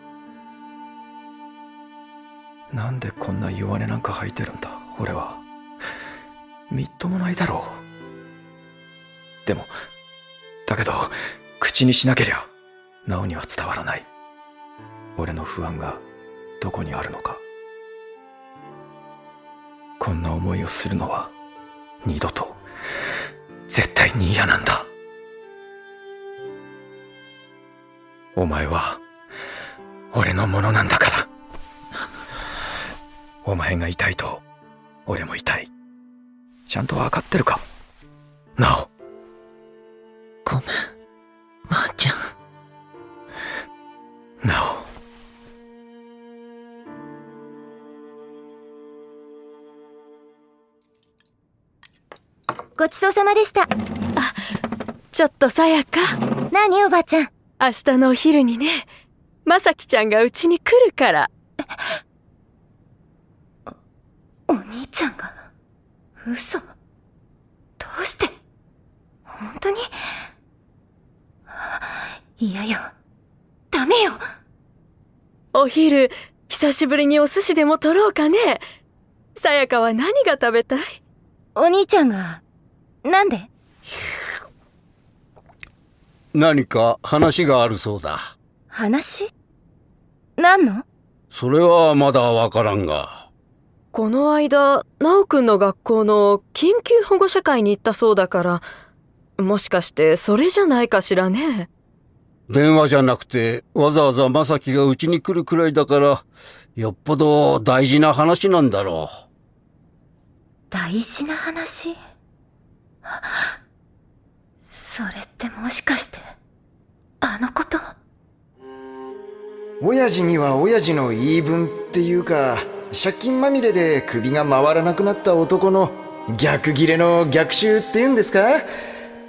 なんでこんな弱音なんか吐いてるんだ俺は。みっともないだろう。だけど口にしなけりゃナオには伝わらない。俺の不安がどこにあるのか。こんな思いをするのは二度と絶対に嫌なんだ。お前は俺のものなんだから。お前が痛いと俺も痛い。ちゃんと分かってるか、ナオ。ごめん、まーちゃん。ナオ。ごちそうさまでした。ちょっとさやか。何おばちゃん。明日のお昼にね、まさきちゃんがうちに来るから。お兄ちゃんが嘘。どうして？本当に？嫌よ。ダメよ。お昼、久しぶりにお寿司でも取ろうかね。さやかは何が食べたい？お兄ちゃんが、なんで？何か話があるそうだ。話？何の？それはまだわからんが。この間、なおくんの学校の緊急保護者会に行ったそうだから、もしかしてそれじゃないかしらね。電話じゃなくてわざわざまさきがうちに来るくらいだから、よっぽど大事な話なんだろう。大事な話？それってもしかしてあのこと？親父には親父の言い分っていうか、借金まみれで首が回らなくなった男の逆ギレの逆襲っていうんですか？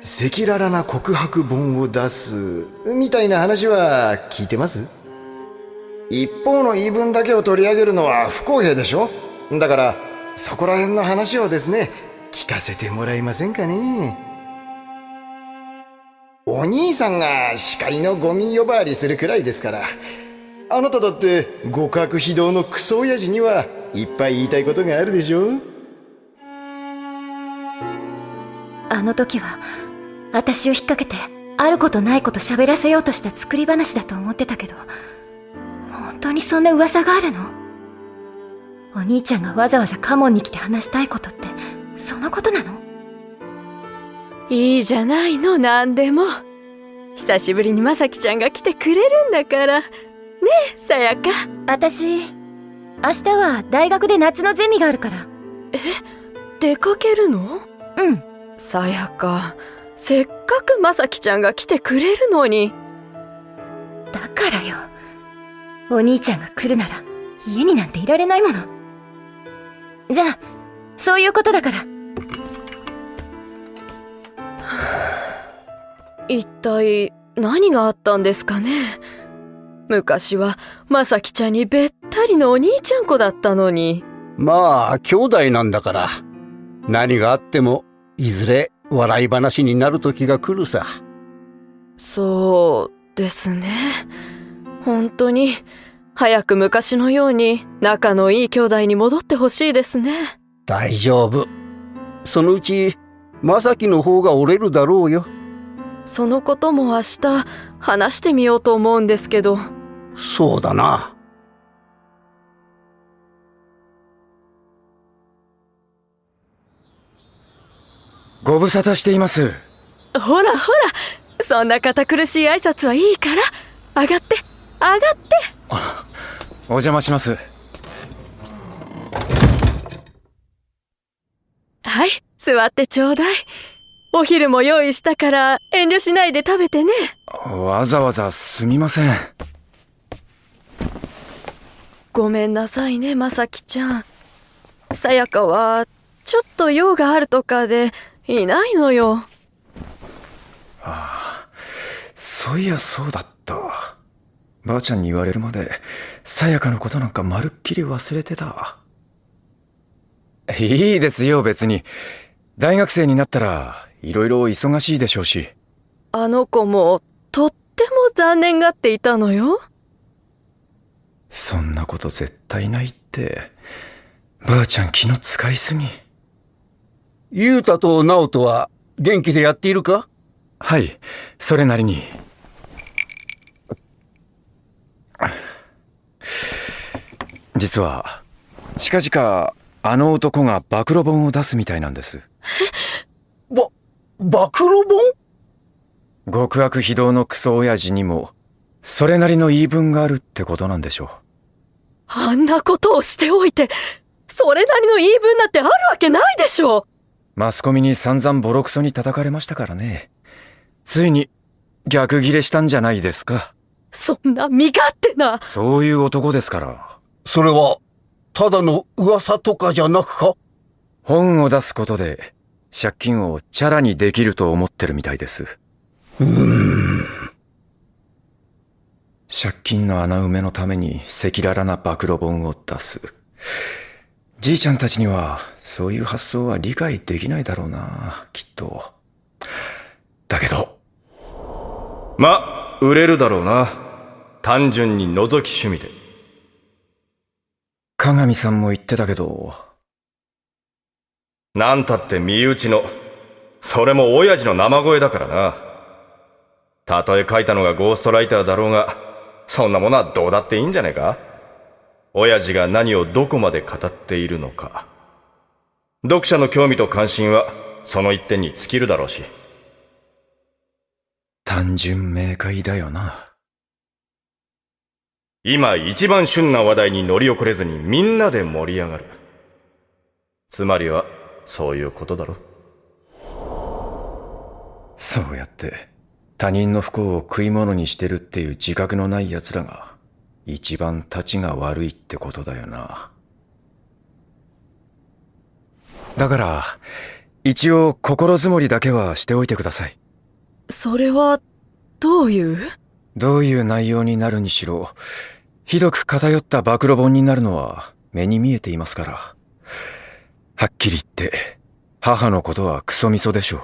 赤裸々な告白本を出すみたいな話は聞いてます？一方の言い分だけを取り上げるのは不公平でしょ。だからそこら辺の話をですね、聞かせてもらえませんかね。お兄さんが司会のゴミ呼ばわりするくらいですから。あなただって極悪非道のクソ親父にはいっぱい言いたいことがあるでしょ。あの時は私を引っ掛けてあることないこと喋らせようとした作り話だと思ってたけど、本当にそんな噂があるの？お兄ちゃんがわざわざカモンに来て話したいことってそのことなの？いいじゃないの、なんでも。久しぶりにまさきちゃんが来てくれるんだから。ねえ、さやか。私、明日は大学で夏のゼミがあるから。出かけるの？うん。さやか、せっかくまさきちゃんが来てくれるのに。だからよ。お兄ちゃんが来るなら家になんていられないもの。じゃあ、そういうことだから。一体何があったんですかね。昔はまさきちゃんにべったりのお兄ちゃん子だったのに。まあ兄弟なんだから、何があってもいずれ笑い話になる時が来るさ。そうですね。本当に早く昔のように仲のいい兄弟に戻ってほしいですね。大丈夫。そのうち正樹の方が折れるだろうよ。そのことも明日話してみようと思うんですけど。そうだな。ご無沙汰しています。ほらほら、そんな堅苦しい挨拶はいいから、上がって上がって。お邪魔します。はい、座ってちょうだい。お昼も用意したから遠慮しないで食べてね。わざわざすみません。ごめんなさいね、まさきちゃん。さやかはちょっと用があるとかでいないのよ。ああ、そういやそうだった。ばあちゃんに言われるまでさやかのことなんかまるっきり忘れてた。いいですよ、別に。大学生になったらいろいろ忙しいでしょうし。あの子もとっても残念がっていたのよ。そんなこと絶対ないって。ばあちゃん気の使いすぎ。ゆうたと直人は元気でやっているか？はい、それなりに。実は近々あの男が暴露本を出すみたいなんです。暴露本？極悪非道のクソ親父にもそれなりの言い分があるってことなんでしょう。あんなことをしておいてそれなりの言い分なんてあるわけないでしょう。マスコミに散々ボロクソに叩かれましたからね。ついに逆ギレしたんじゃないですか。そんな身勝手な。そういう男ですから。それはただの噂とかじゃなくか？本を出すことで借金をチャラにできると思ってるみたいです。借金の穴埋めのために赤裸々な暴露本を出す。じいちゃんたちにはそういう発想は理解できないだろうな、きっと。だけどま、売れるだろうな。単純に覗き趣味で。鏡さんも言ってたけど。なんたって身内の、それも親父の生声だからな。たとえ書いたのがゴーストライターだろうが、そんなものはどうだっていいんじゃねえか。親父が何をどこまで語っているのか。読者の興味と関心はその一点に尽きるだろうし。単純明快だよな。今一番旬な話題に乗り遅れずにみんなで盛り上がる。つまりはそういうことだろ。そうやって他人の不幸を食い物にしてるっていう自覚のない奴らが一番たちが悪いってことだよな。だから一応心づもりだけはしておいてください。それはどういう内容になるにしろ、ひどく偏った暴露本になるのは目に見えていますから。はっきり言って母のことはクソみそでしょう。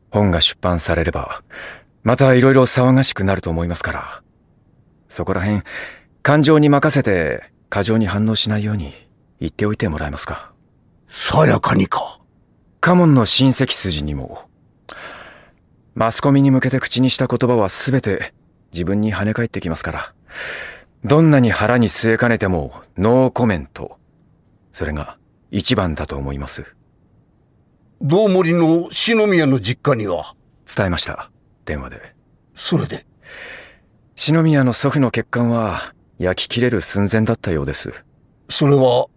本が出版されればまたいろいろ騒がしくなると思いますから、そこら辺感情に任せて過剰に反応しないように言っておいてもらえますか。さやかにか。家紋の親戚筋にも。マスコミに向けて口にした言葉は全て自分に跳ね返ってきますから、どんなに腹に据えかねてもノーコメント。それが一番だと思います。道森の篠宮の実家には？伝えました、電話で。それで？篠宮の祖父の血管は焼き切れる寸前だったようです。それは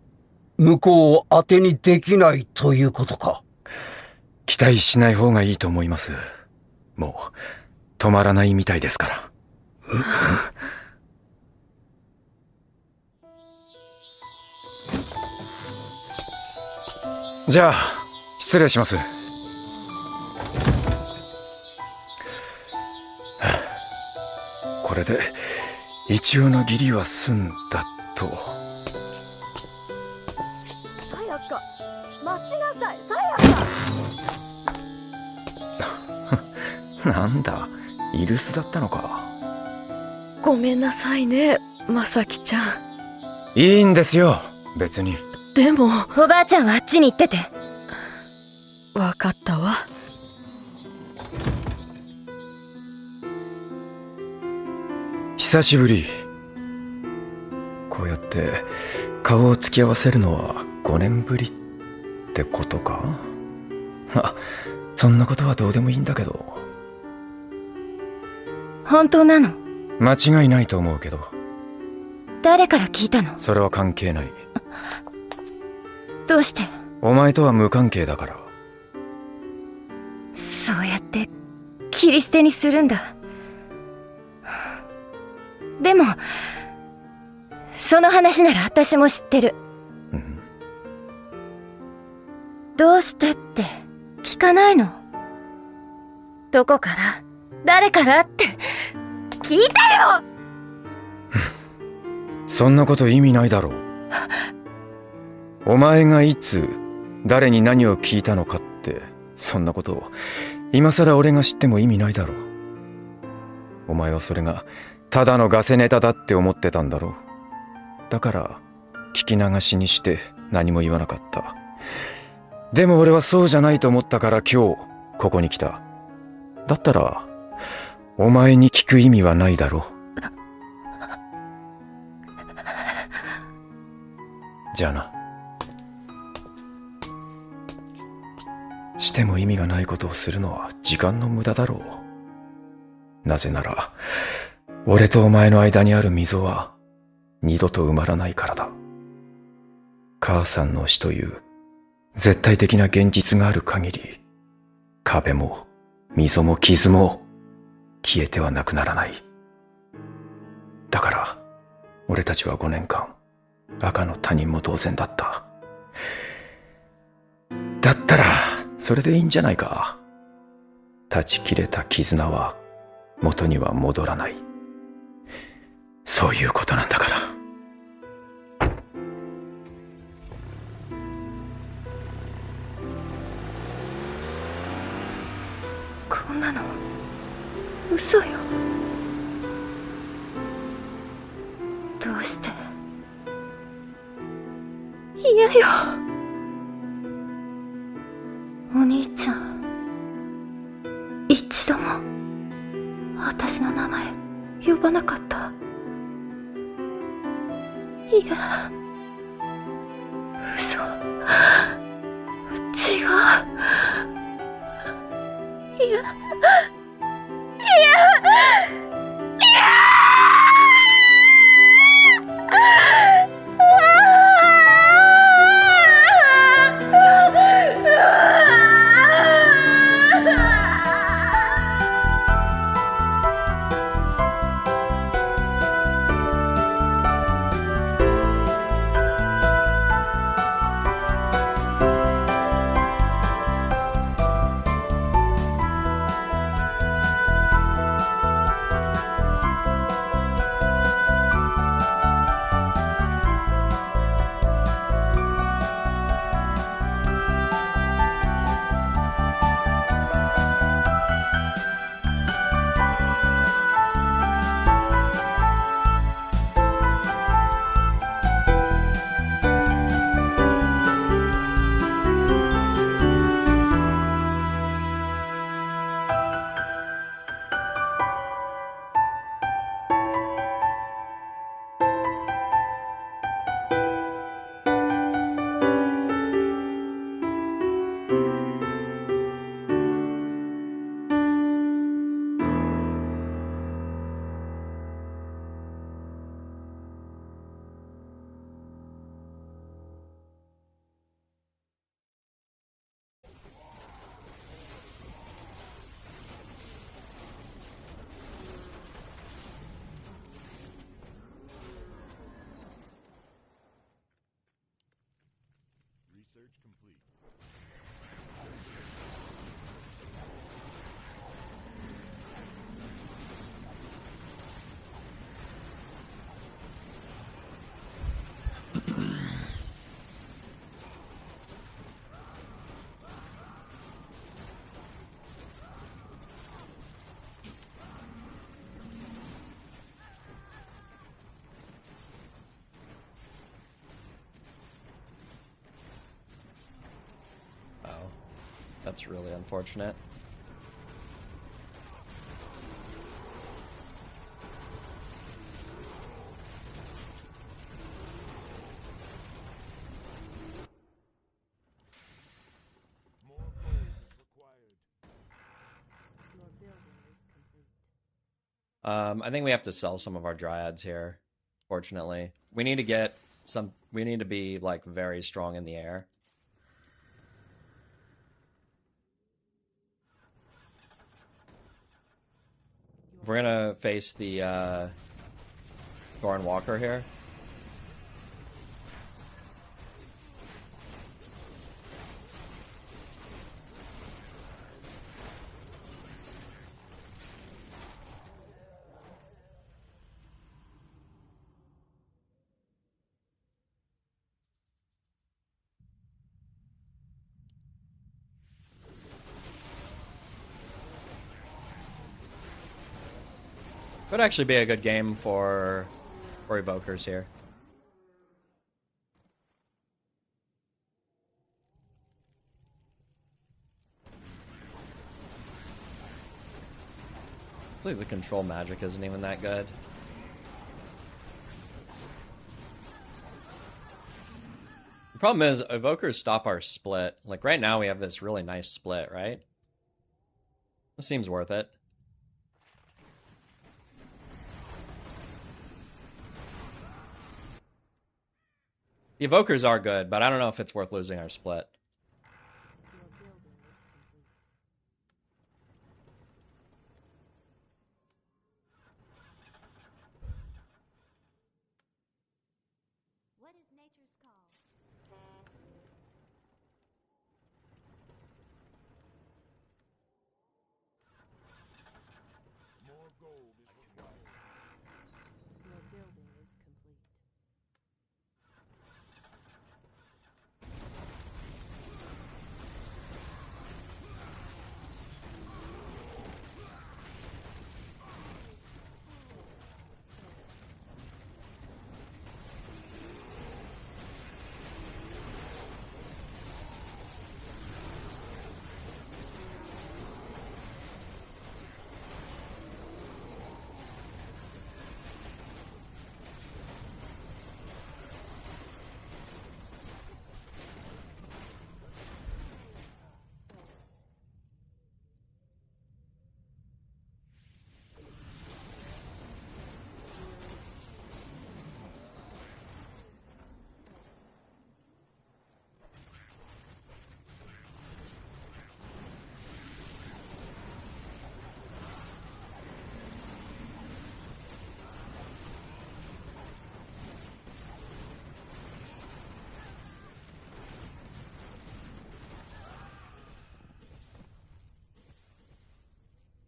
向こうを当てにできないということか？期待しない方がいいと思います。もう止まらないみたいですから。じゃあ失礼します。これで一応の義理は済んだと。さやか、待ちなさい、さやか。なんだ、イルスだったのか。ごめんなさいね、まさきちゃん。いいんですよ、別に。でもおばあちゃんはあっちに行ってて。わかったわ。久しぶり。こうやって顔を突き合わせるのは5年ぶりってことか。そんなことはどうでもいいんだけど。本当なの？間違いないと思うけど。誰から聞いたの？それは関係ない。どうして？お前とは無関係だから。そうやって切り捨てにするんだ。でもその話なら私も知ってる。どうしてって聞かないの？どこから誰からって聞いたよ。そんなこと意味ないだろう。お前がいつ誰に何を聞いたのかって、そんなことを今さら俺が知っても意味ないだろう。お前はそれがただのガセネタだって思ってたんだろう。だから聞き流しにして何も言わなかった。でも俺はそうじゃないと思ったから今日ここに来た。だったらお前に聞く意味はないだろう。じゃあな。しても意味がないことをするのは時間の無駄だろう。なぜなら俺とお前の間にある溝は二度と埋まらないからだ。母さんの死という絶対的な現実がある限り、壁も溝も傷も消えてはなくならない。だから俺たちは5年間赤の他人も同然だった。だったらそれでいいんじゃないか。断ち切れた絆は元には戻らない。そういうことなんだから。こんなの嘘よ。どうして嫌よ。お兄ちゃん一度も私の名前呼ばなかった？いや、嘘、違う。いや、That's really unfortunate. I think we have to sell some of our dryads here, fortunately. We need to get some, we need to be like very strong in the air. If we're gonna face the Thorn Walker here. Could actually be a good game for evokers here. Actually, the control magic isn't even that good. The problem is, evokers stop our split. Like, right now we have this really nice split, right? This seems worth it. The evokers are good, but I don't know if it's worth losing our split. What is nature's call? More gold is required. Your building is complete.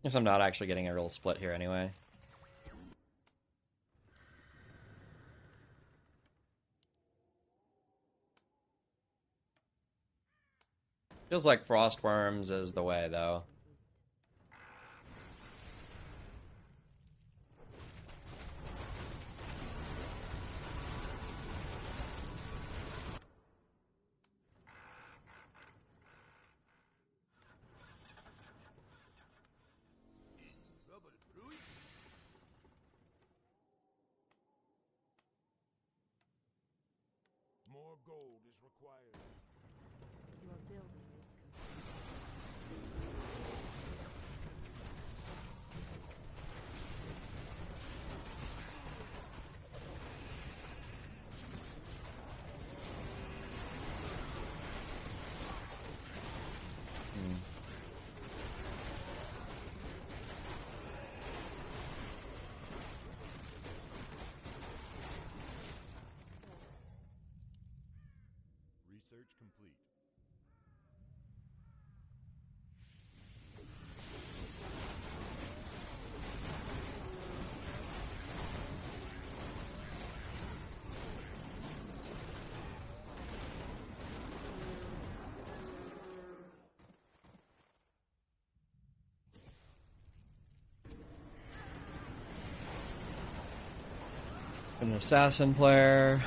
Guess I'm not actually getting a real split here anyway. Feels like Frost Worms is the way, though. More gold is required. Your building is Research complete. An assassin player.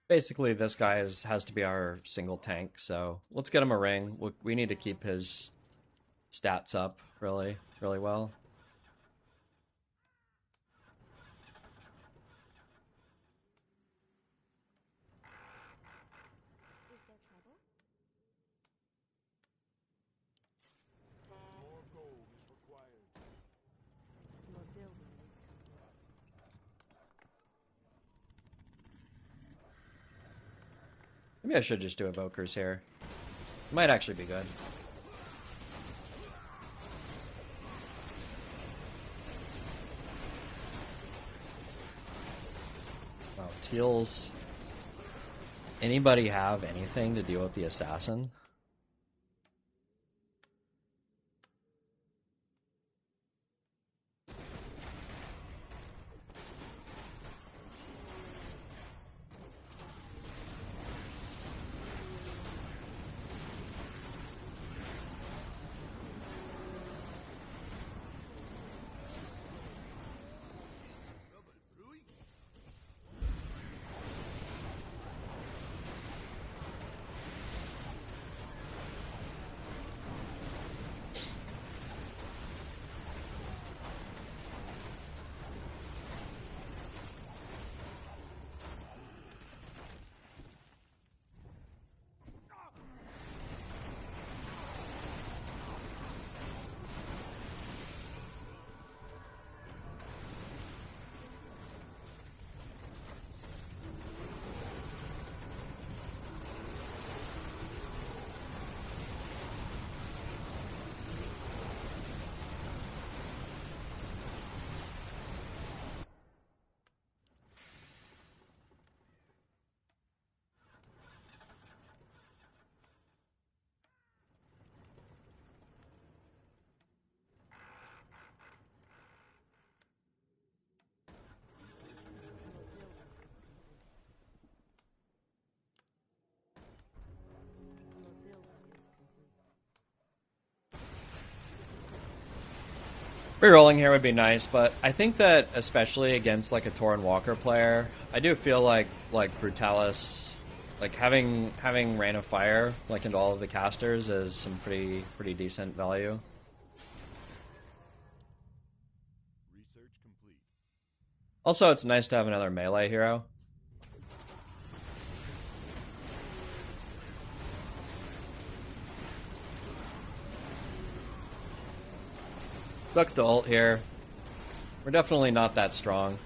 Basically, this guy has to be our single tank, so let's get him a ring. We need to keep his stats up really well. Maybe I should just do evokers here. Might actually be good. Wow, Teals. Does anybody have anything to deal with the assassin? Rerolling here would be nice, but I think that especially against like a Torren Walker player, I do feel like Brutalis, like having Rain of Fire like into all of the casters is some pretty decent value. Also, it's nice to have another melee hero. Sucks to ult here. We're definitely not that strong.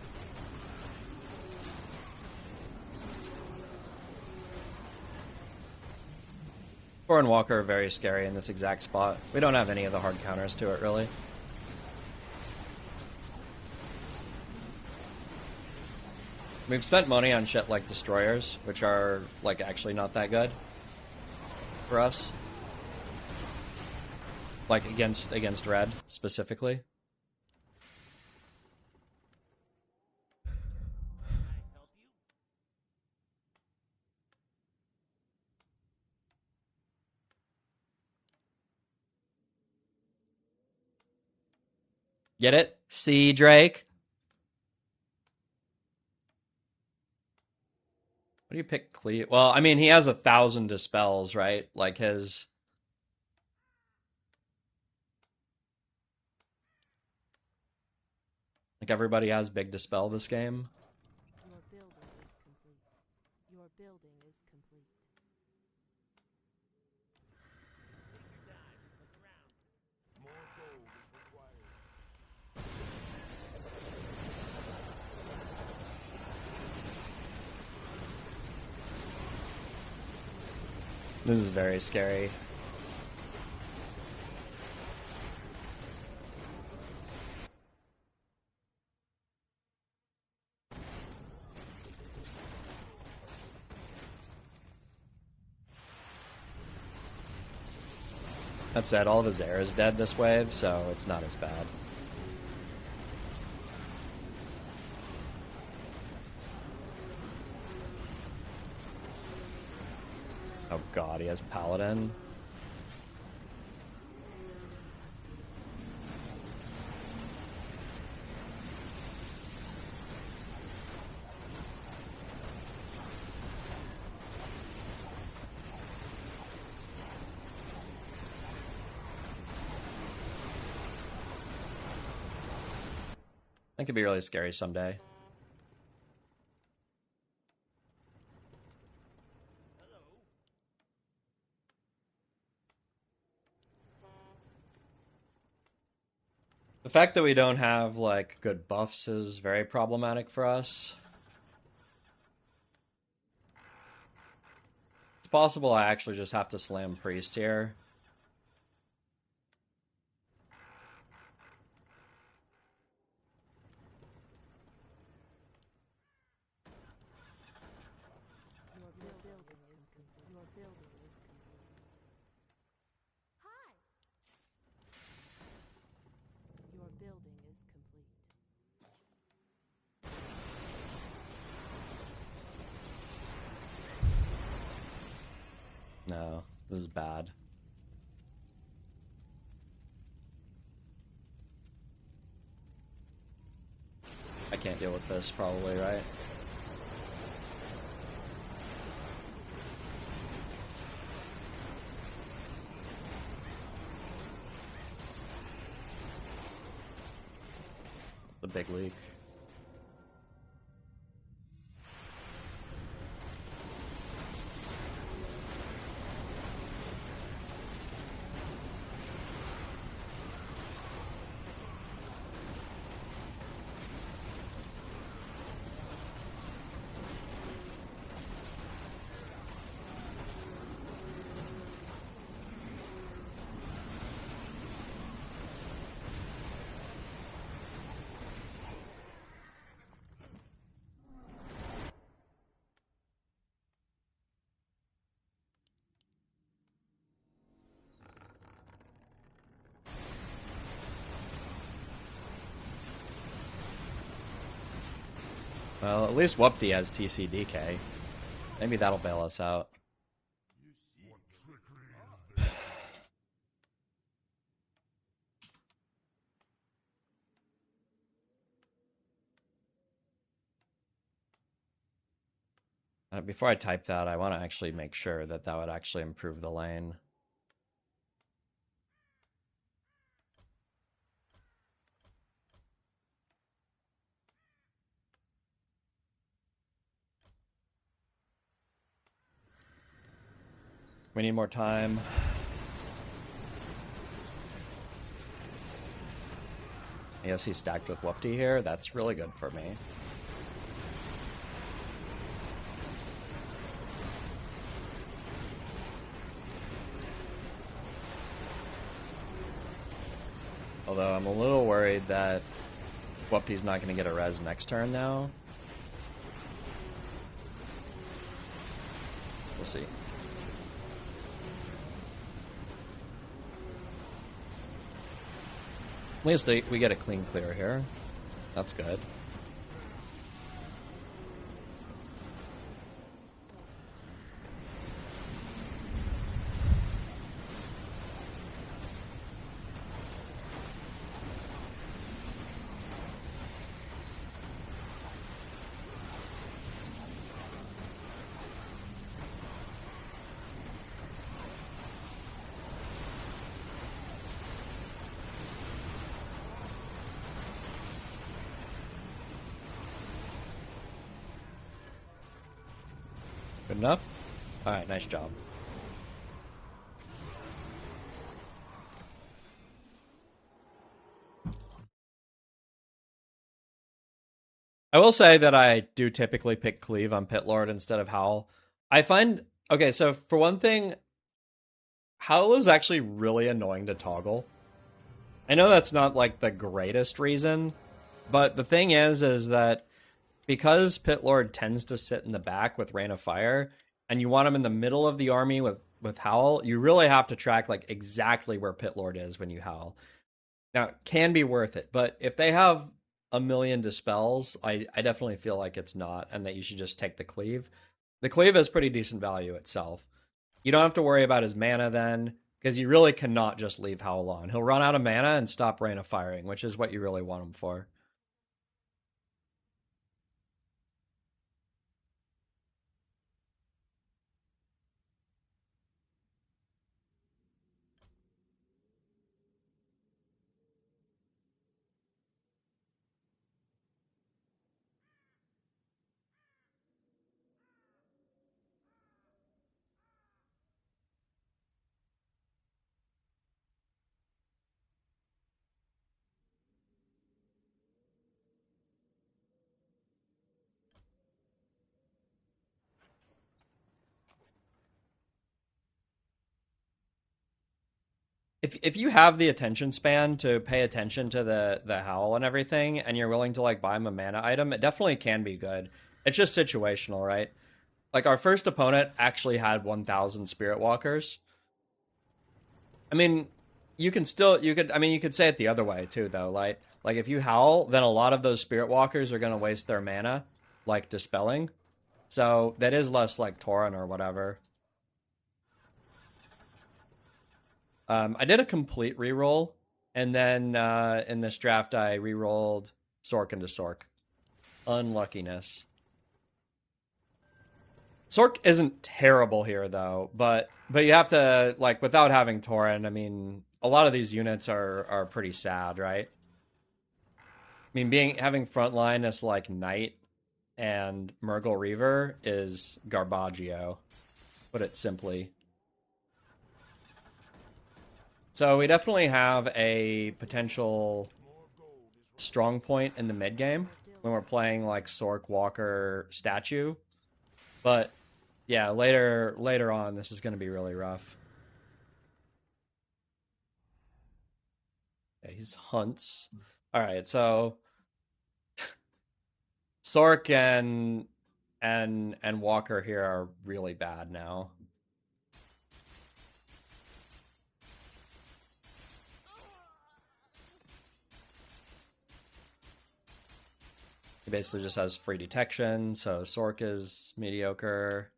Torren Walker are very scary in this exact spot. We don't have any of the hard counters to it, really. We've spent money on shit like destroyers, which are like actually not that good for us. Like against red specifically. Get it? See, Drake? What do you pick, Cleve? Well, I mean, he has 1,000 dispels, right? Like his... Like everybody has big dispel this game. Your building is complete. Your building is complete. This is very scary. That said, all of his air is dead this wave, so it's not as bad. Oh god, he has Paladin. That could be really scary someday. The fact that we don't have, like, good buffs is very problematic for us. It's possible I actually just have to slam Priest here. Your building is complete. No, this is bad. I can't deal with this, probably, right? The big leak. Well, at least Whoopty has TCDK. Maybe that'll bail us out. Before I type that, I want to actually make sure that that would actually improve the lane. We need more time. Yes, he's stacked with Whoopty here. That's really good for me. Although I'm a little worried that Whoopty's not going to get a res next turn now. We'll see. At least we get a clean clear here. That's good. Good enough? Alright, nice job. I will say that I do typically pick Cleave on Pit Lord instead of Howl. I find... Okay, so for one thing, Howl is actually really annoying to toggle. I know that's not, like, the greatest reason, but the thing is that because Pit Lord tends to sit in the back with Rain of Fire, and you want him in the middle of the army with Howl, you really have to track like exactly where Pit Lord is when you Howl. Now, it can be worth it, but if they have a million dispels, I definitely feel like it's not, and that you should just take the Cleave. The Cleave has pretty decent value itself. You don't have to worry about his mana then, because you really cannot just leave Howl on. He'll run out of mana and stop Rain of Firing, which is what you really want him for. if you have the attention span to pay attention to the howl and everything, and you're willing to like buy him a mana item, it definitely can be good. It's just situational, right? Like our first opponent actually had 1,000 Spirit Walkers. I mean, you could say it the other way too, though. Like if you howl, then a lot of those Spirit Walkers are gonna waste their mana, like dispelling. So that is less like Tauren or whatever. I did a complete reroll, and then in this draft I rerolled Sork into Sork. Unluckiness. Sork isn't terrible here though, but you have to, like, without having Tauren, I mean, a lot of these units are pretty sad, right? I mean, having frontline as like Knight and Murgle Reaver is garbaggio, put it simply. So we definitely have a potential strong point in the mid game when we're playing like Sork, Walker, Statue. But yeah, later on, this is going to be really rough. Yeah, he's hunts. All right, so Sork and Walker here are really bad now. He basically just has free detection, so Sork is mediocre.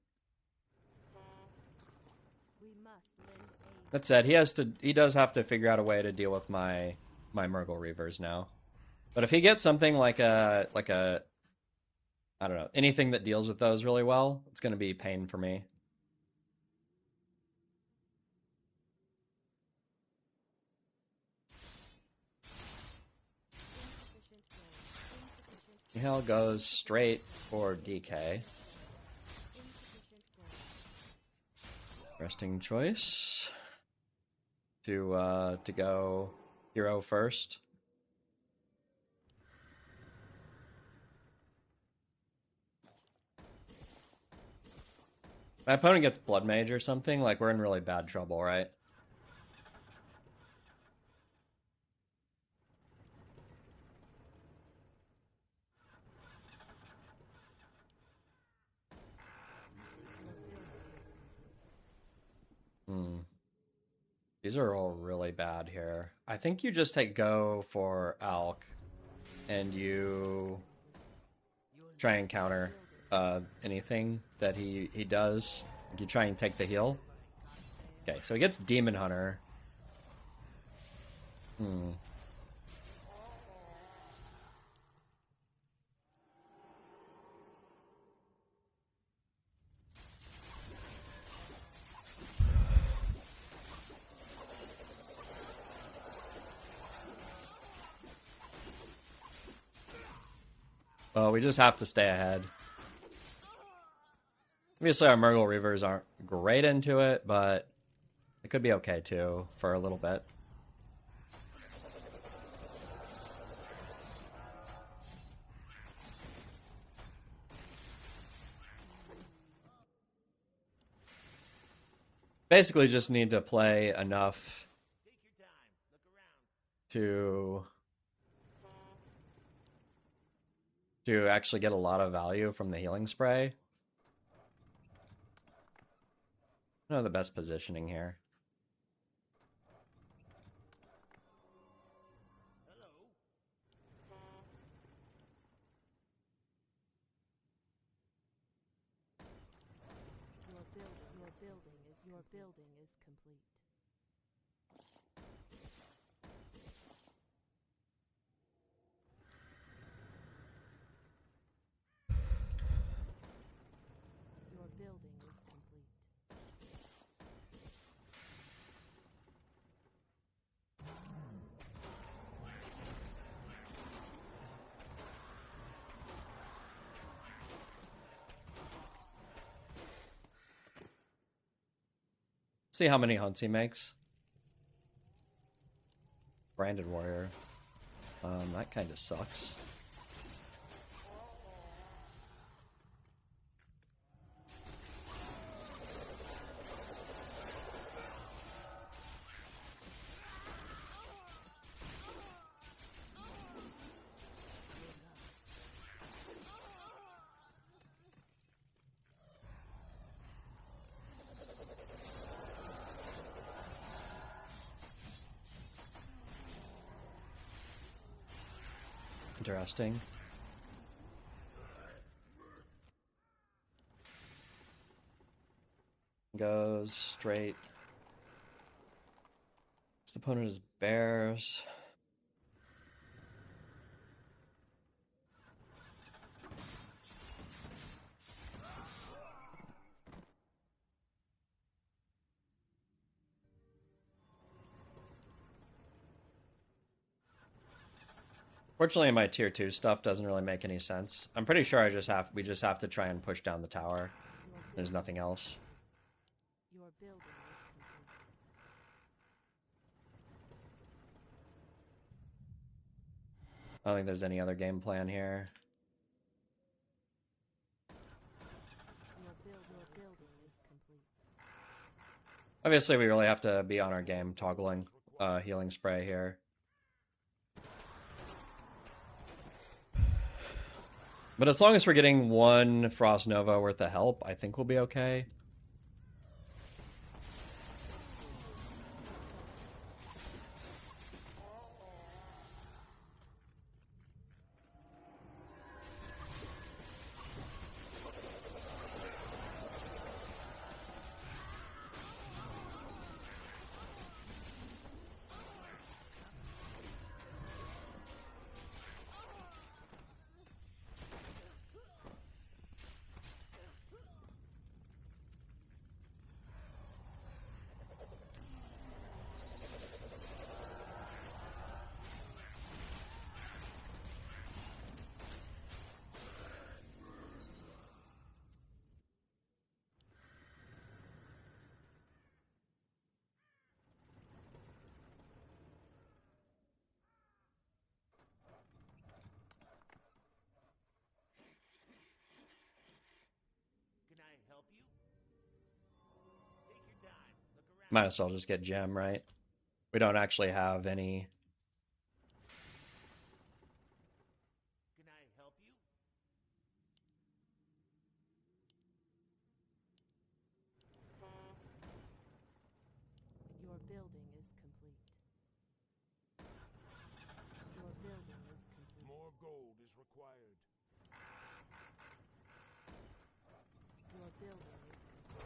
That said, he does have to figure out a way to deal with my Murgle Reavers now. But if he gets something like a I don't know, anything that deals with those really well, it's going to be pain for me. Mihail goes straight for DK. Resting choice to go hero first. My opponent gets Blood Mage or something, like we're in really bad trouble, right? These are all really bad here. I think you just go for Alk and you try and counter anything that he does. You try and take the heal. Okay, so he gets Demon Hunter. Well, we just have to stay ahead. Obviously, our Murgle Reavers aren't great into it, but it could be okay, too, for a little bit. Basically, just need to play enough to actually get a lot of value from the healing spray. I don't know the best positioning here. Your building is complete. Your building is complete. See how many hunts he makes. Branded Warrior. That kind of sucks. Interesting. Goes straight. This opponent is bears. Fortunately, my tier 2 stuff doesn't really make any sense. I'm pretty sure we just have to try and push down the tower. There's nothing else. Your building is complete. I don't think there's any other game plan here. Your building is complete. Obviously, we really have to be on our game, toggling healing spray here. But as long as we're getting one Frost Nova worth of help, I think we'll be okay. Might as well just get gem, right? We don't actually have any. Your building is complete. Your building is complete. More gold is required. Your building is complete.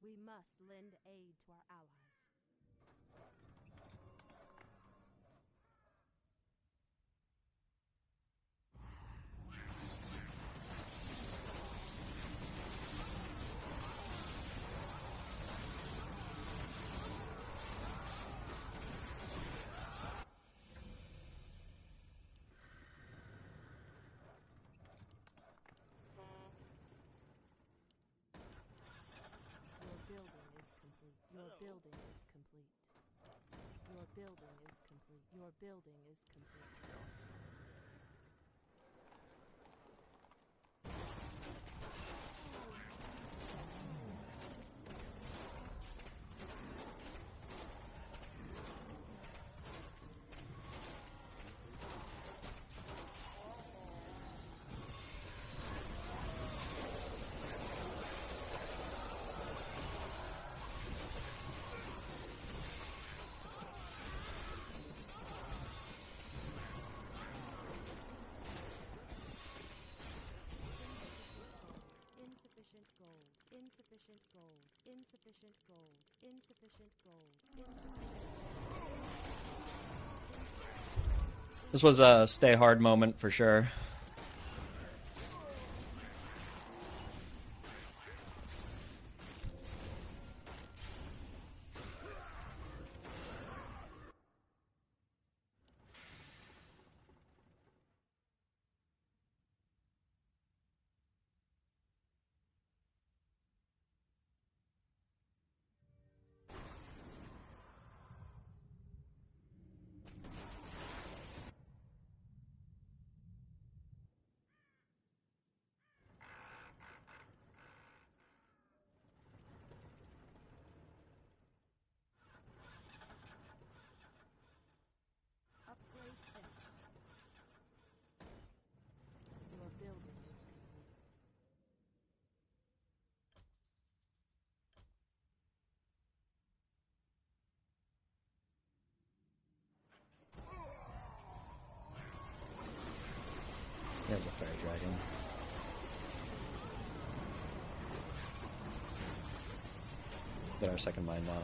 We must lend aid to our allies. Your building is complete. Your building is complete. Your building is complete. Insufficient gold. Insufficient gold. This was a stay hard moment for sure. He has a fair dragon. Get our second mine now.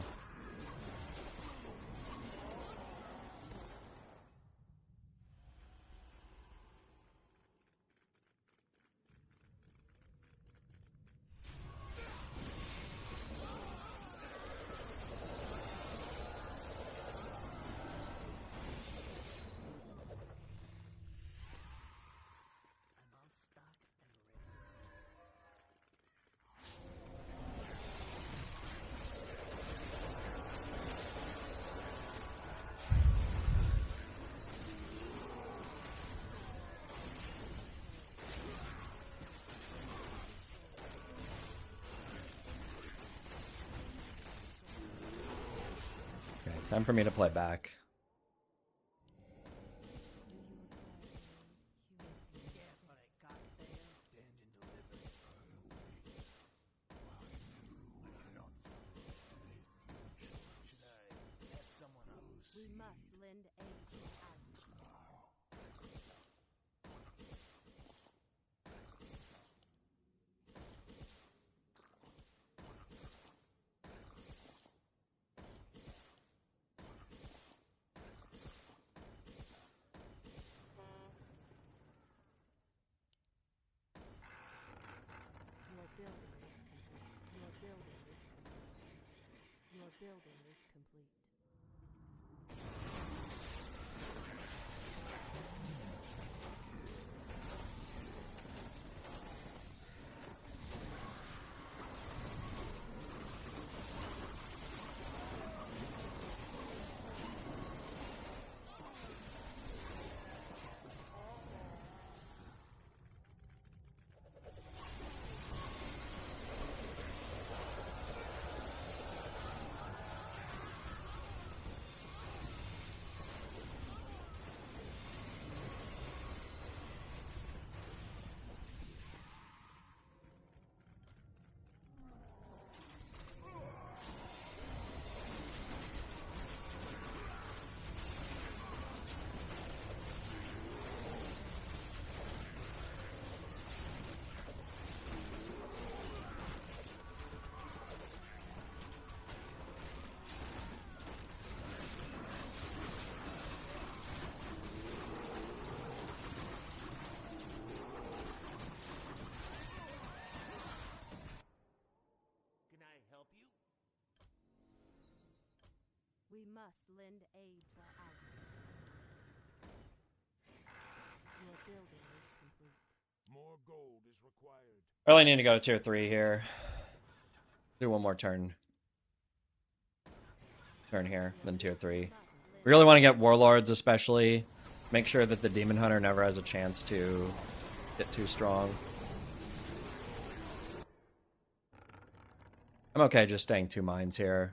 Okay, time for me to play back. We must lend aid to others. Your building is complete. We must lend aid to our allies. Your building is complete. More gold is required. Really need to go to tier 3 here. Do one more turn. Turn here, then tier 3. We really want to get warlords especially. Make sure that the demon hunter never has a chance to get too strong. I'm okay just staying 2 mines here.